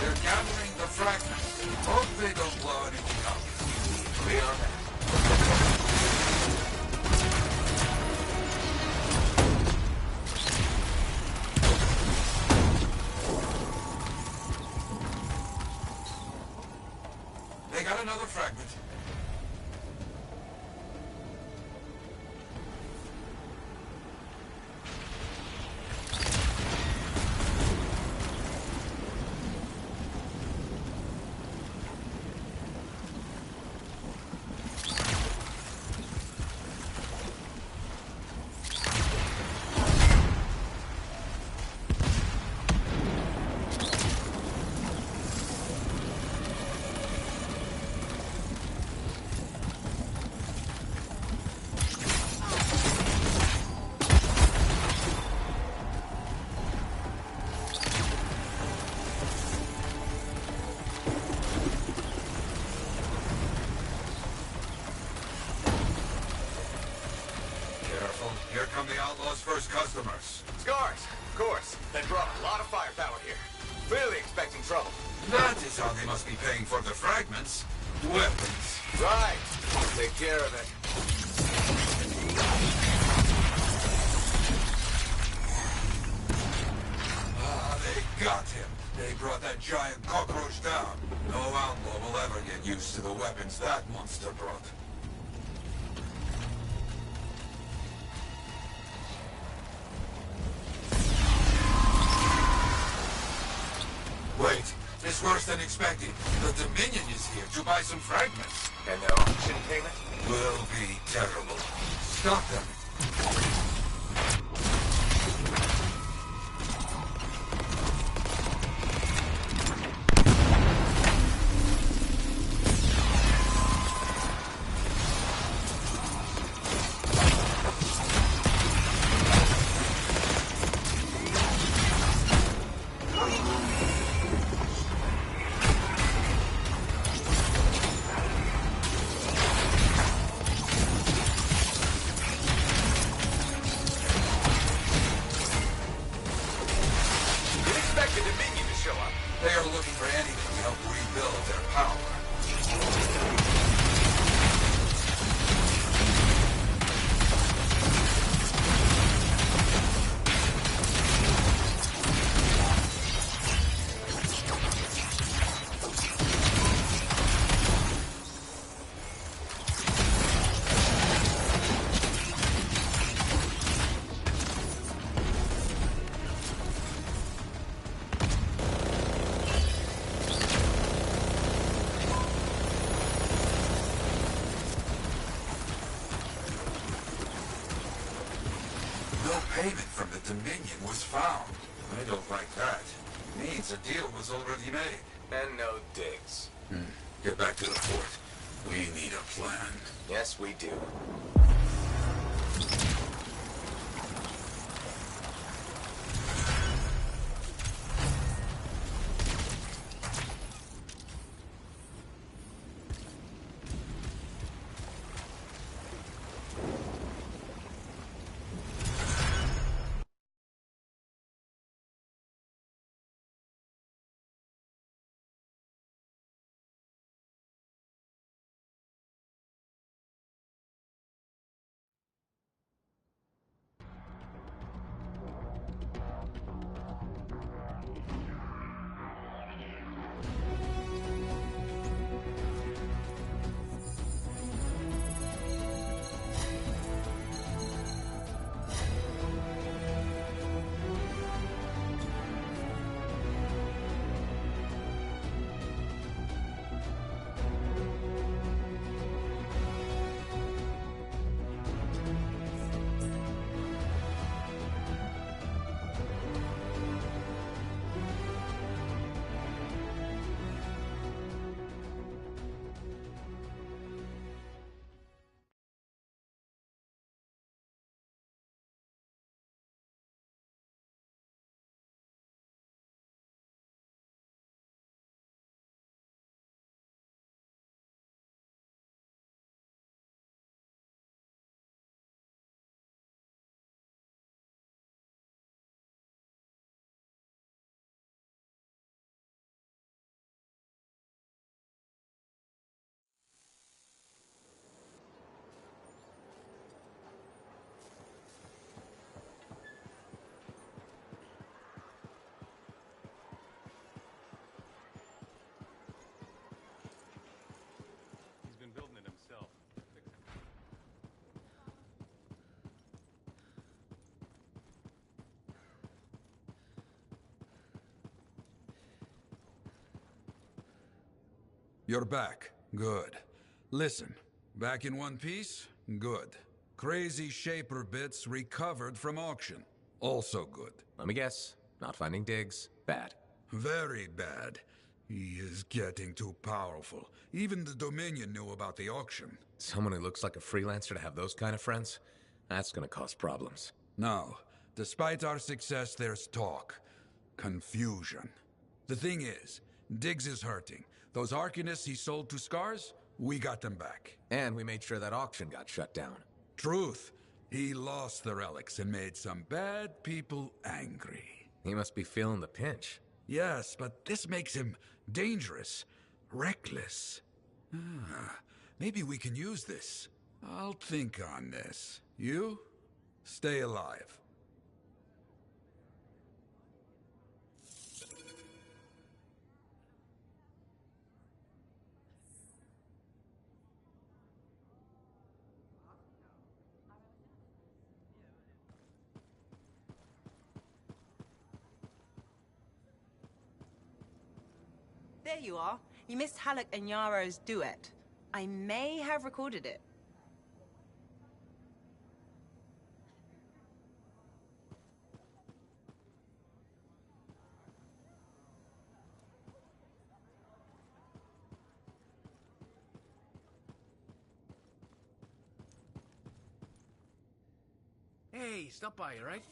They're gathering the fragments. Hope they don't blow anything up. Clear on that. They got another fragment. Careful. Here come the Outlaw's first customers. Scars, of course. They brought a lot of firepower here. Clearly expecting trouble. That is how they must be paying for the fragments. Weapons. Right. We'll take care of it. Ah, they got him. They brought that giant cockroach down. No outlaw will ever get used to the weapons that monster brought. Wait, it's worse than expected. The Dominion is here to buy some fragments. And their auction payment? Will be terrible. Stop them. They are looking for anything to help rebuild their power. No payment from the Dominion was found. I don't like that. Means a deal was already made. And no digs. Get back to the fort. We need a plan. Yes, we do. You're back. Good. Listen, back in one piece? Good. Crazy Shaper bits recovered from auction. Also good. Let me guess. Not finding digs. Bad. Very bad. He is getting too powerful. Even the Dominion knew about the auction. Someone who looks like a freelancer to have those kind of friends? That's gonna cause problems. Now, despite our success, there's talk. Confusion. The thing is, Diggs is hurting. Those Arcanists he sold to Scars, we got them back. And we made sure that auction got shut down. Truth. He lost the relics and made some bad people angry. He must be feeling the pinch. Yes, but this makes him dangerous, reckless. Maybe we can use this. I'll think on this. You? Stay alive. There you are. You missed Halleck and Yarrow's duet. I may have recorded it. Hey, stop by, all right?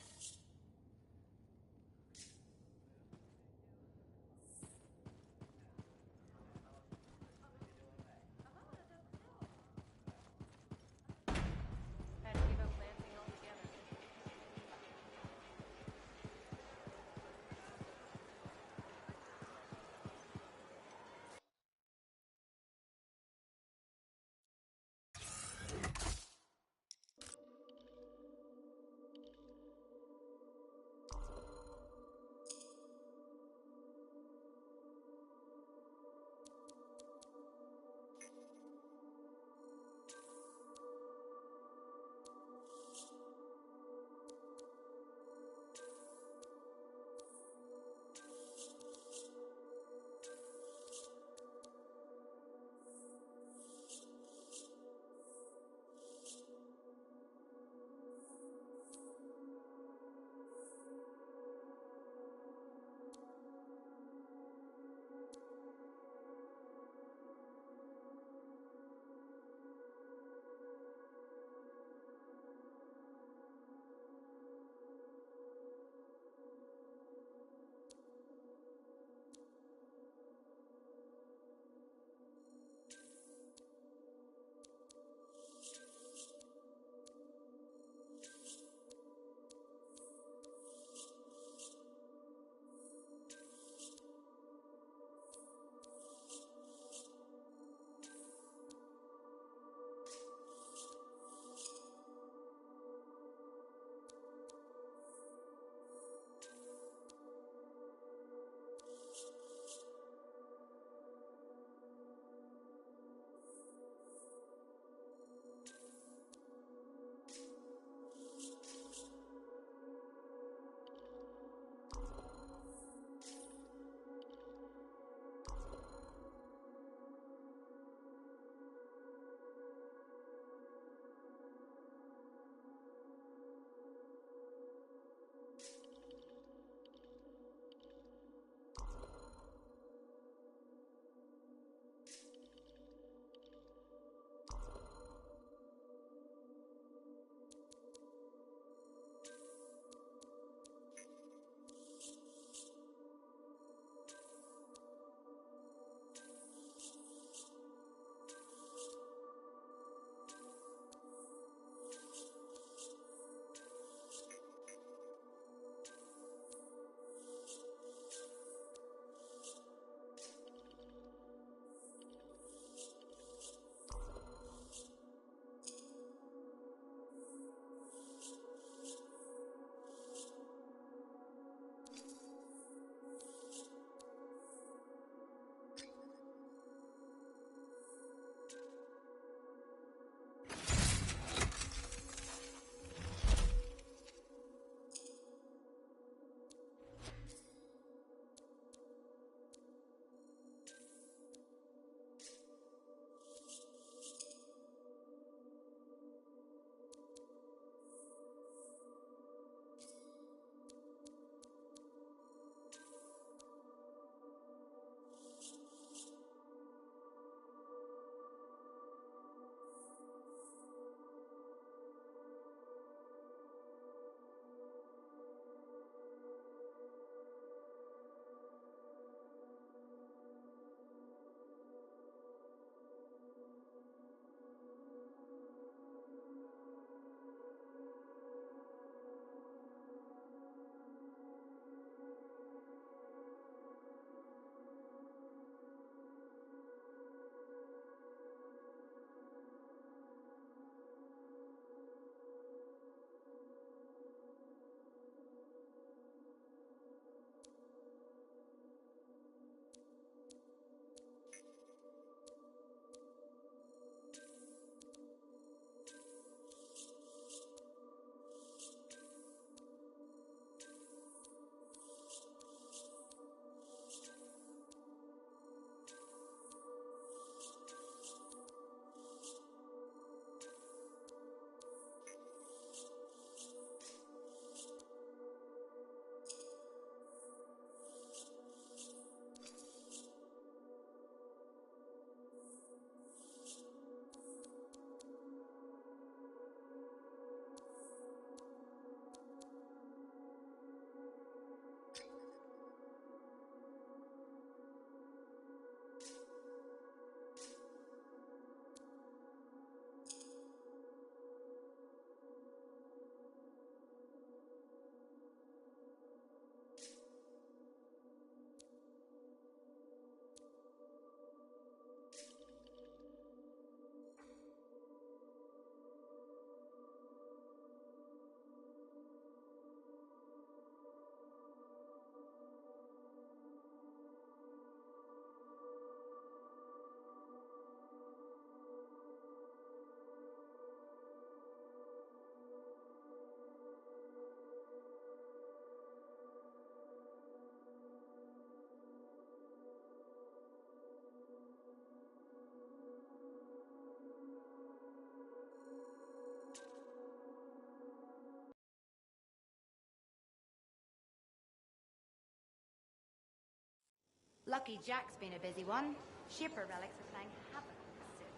Lucky Jack's been a busy one. Shipper relics are playing havoc with the suit.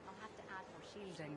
I'll have to add more shielding.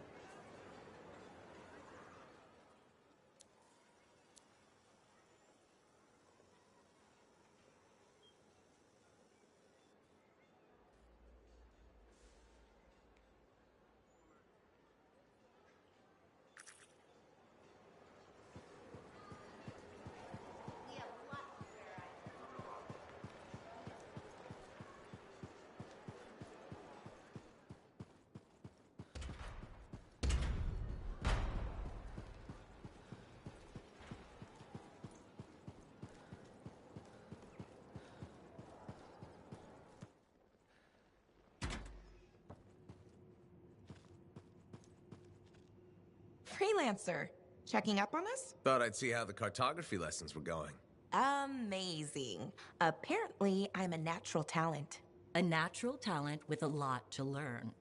Freelancer. Checking up on us? Thought I'd see how the cartography lessons were going. Amazing. Apparently, I'm a natural talent. A natural talent with a lot to learn.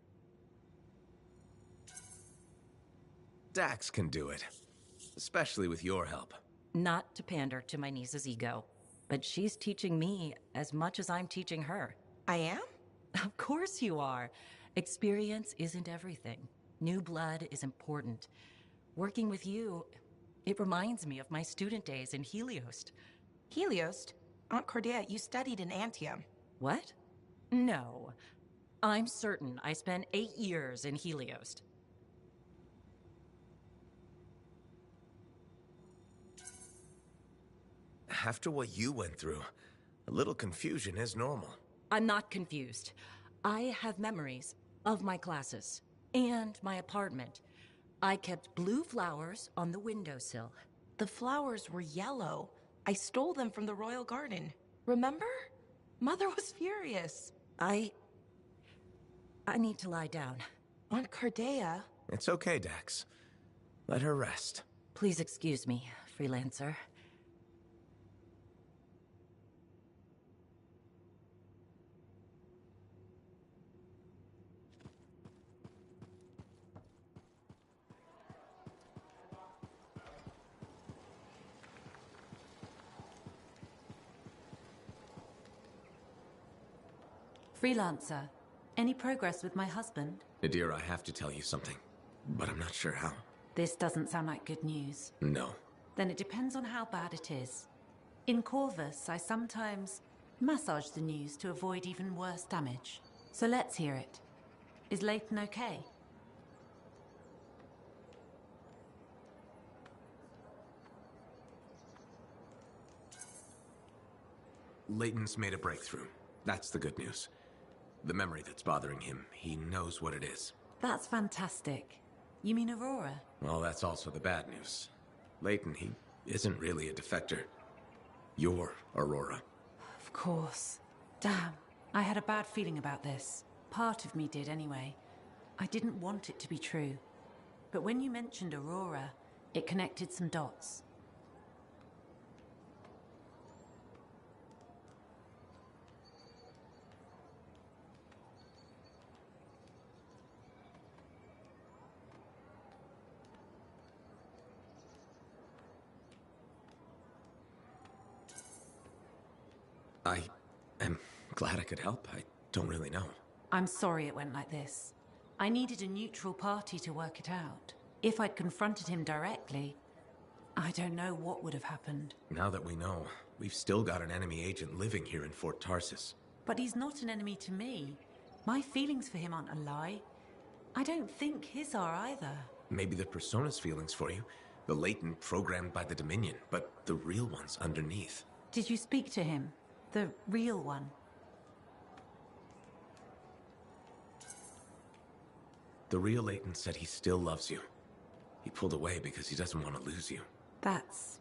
Dax can do it. Especially with your help. Not to pander to my niece's ego, but she's teaching me as much as I'm teaching her. I am? Of course you are. Experience isn't everything. New blood is important. Working with you, it reminds me of my student days in Heliost. Heliost? Aunt Cordelia, you studied in Anthem. What? No. I'm certain I spent 8 years in Heliost. After what you went through, a little confusion is normal. I'm not confused. I have memories of my classes and my apartment. I kept blue flowers on the windowsill. The flowers were yellow. I stole them from the royal garden. Remember? Mother was furious. I need to lie down. Aunt Cordelia. It's okay, Dax. Let her rest. Please excuse me, freelancer. Freelancer, any progress with my husband? Nadir, I have to tell you something, but I'm not sure how. This doesn't sound like good news. No. Then it depends on how bad it is. In Corvus, I sometimes massage the news to avoid even worse damage. So let's hear it. Is Leighton okay? Leighton's made a breakthrough. That's the good news. The memory that's bothering him, he knows what it is. That's fantastic. You mean Aurora? Well, that's also the bad news. Leighton, he isn't really a defector. You're Aurora. Of course. Damn. I had a bad feeling about this. Part of me did anyway. I didn't want it to be true. But when you mentioned Aurora, it connected some dots. I am glad I could help. I don't really know. I'm sorry it went like this. I needed a neutral party to work it out. If I'd confronted him directly, I don't know what would have happened. Now that we know, we've still got an enemy agent living here in Fort Tarsus. But he's not an enemy to me. My feelings for him aren't a lie. I don't think his are either. Maybe the Persona's feelings for you. The Leighton programmed by the Dominion, but the real one's underneath. Did you speak to him? The real one? The real Leighton said he still loves you. He pulled away because he doesn't want to lose you. That's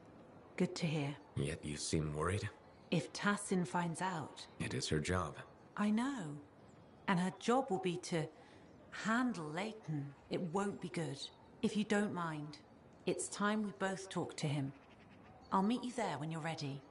good to hear. Yet you seem worried? If Tassin finds out... It is her job. I know. And her job will be to handle Leighton. It won't be good. If you don't mind, it's time we both talk to him. I'll meet you there when you're ready.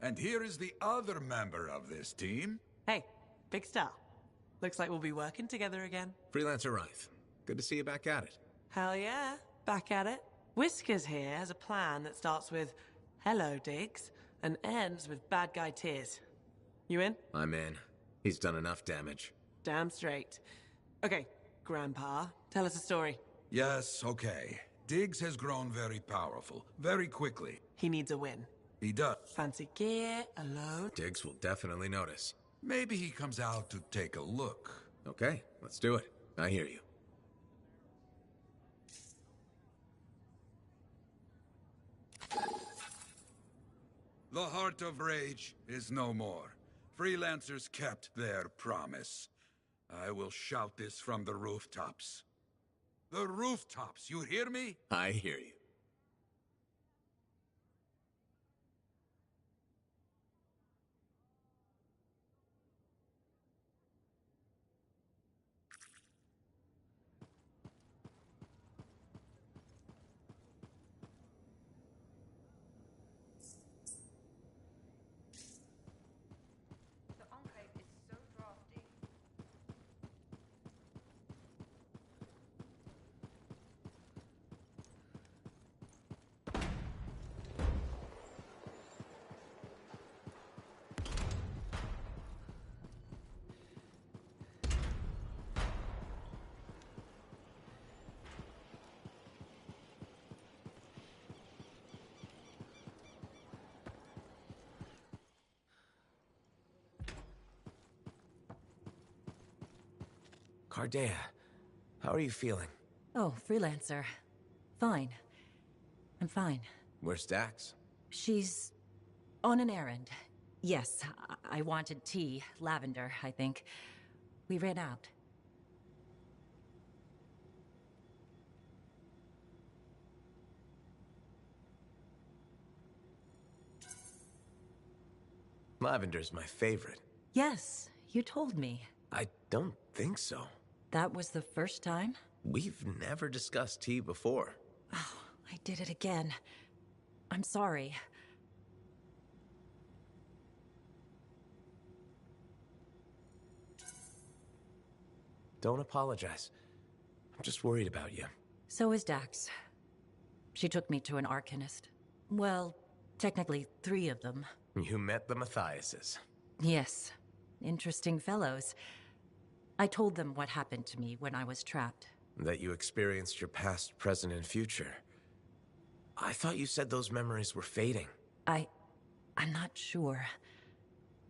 And here is the other member of this team. Hey, big star. Looks like we'll be working together again. Freelancer Wraith. Good to see you back at it. Hell yeah, back at it. Whiskers here has a plan that starts with "Hello, Diggs" and ends with "Bad guy tears." You in? I'm in. He's done enough damage. Damn straight. Okay, Grandpa, tell us a story. Yes, okay. Diggs has grown very powerful, very quickly. He needs a win. He does. Fancy gear, alone. Diggs will definitely notice. Maybe he comes out to take a look. Okay, let's do it. I hear you. The Heart of Rage is no more. Freelancers kept their promise. I will shout this from the rooftops. The rooftops, you hear me? I hear you. Cardea, how are you feeling? Oh, Freelancer. Fine. I'm fine. Where's Dax? She's on an errand. Yes, I wanted tea. Lavender, I think. We ran out. Lavender's my favorite. Yes, you told me. I don't think so. That was the first time? We've never discussed tea before. Oh, I did it again. I'm sorry. Don't apologize. I'm just worried about you. So is Dax. She took me to an Arcanist. Well, technically 3 of them. You met the Matthiases. Yes. Interesting fellows. I told them what happened to me when I was trapped. That you experienced your past, present, and future. I thought you said those memories were fading. I'm not sure.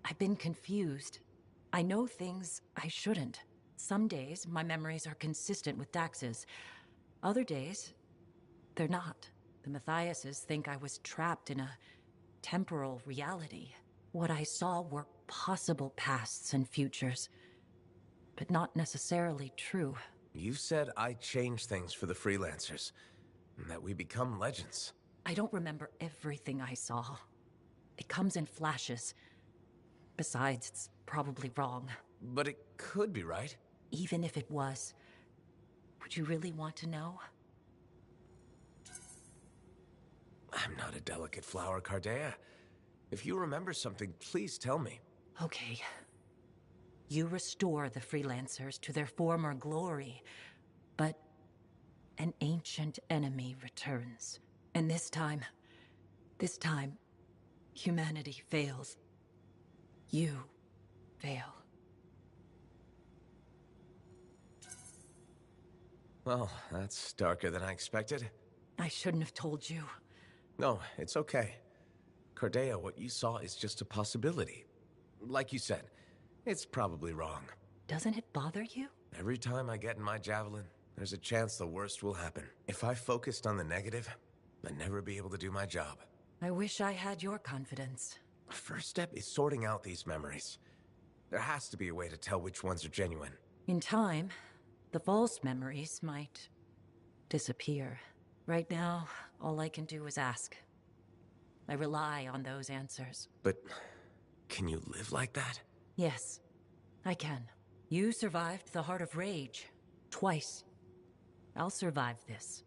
I've been confused. I know things I shouldn't. Some days, my memories are consistent with Dax's. Other days, they're not. The Matthiases think I was trapped in a temporal reality. What I saw were possible pasts and futures, but not necessarily true. You said I changed things for the freelancers, and that we become legends. I don't remember everything I saw. It comes in flashes. Besides, it's probably wrong. But it could be right. Even if it was, would you really want to know? I'm not a delicate flower, Cardea. If you remember something, please tell me. Okay. You restore the freelancers to their former glory, but an ancient enemy returns. And this time, humanity fails. You fail. Well, that's darker than I expected. I shouldn't have told you. No, it's okay. Cardea, what you saw is just a possibility. Like you said, it's probably wrong. Doesn't it bother you? Every time I get in my javelin, there's a chance the worst will happen. If I focused on the negative, I'd never be able to do my job. I wish I had your confidence. The first step is sorting out these memories. There has to be a way to tell which ones are genuine. In time, the false memories might disappear. Right now, all I can do is ask. I rely on those answers. But can you live like that? Yes, I can. You survived the Heart of Rage. Twice. I'll survive this.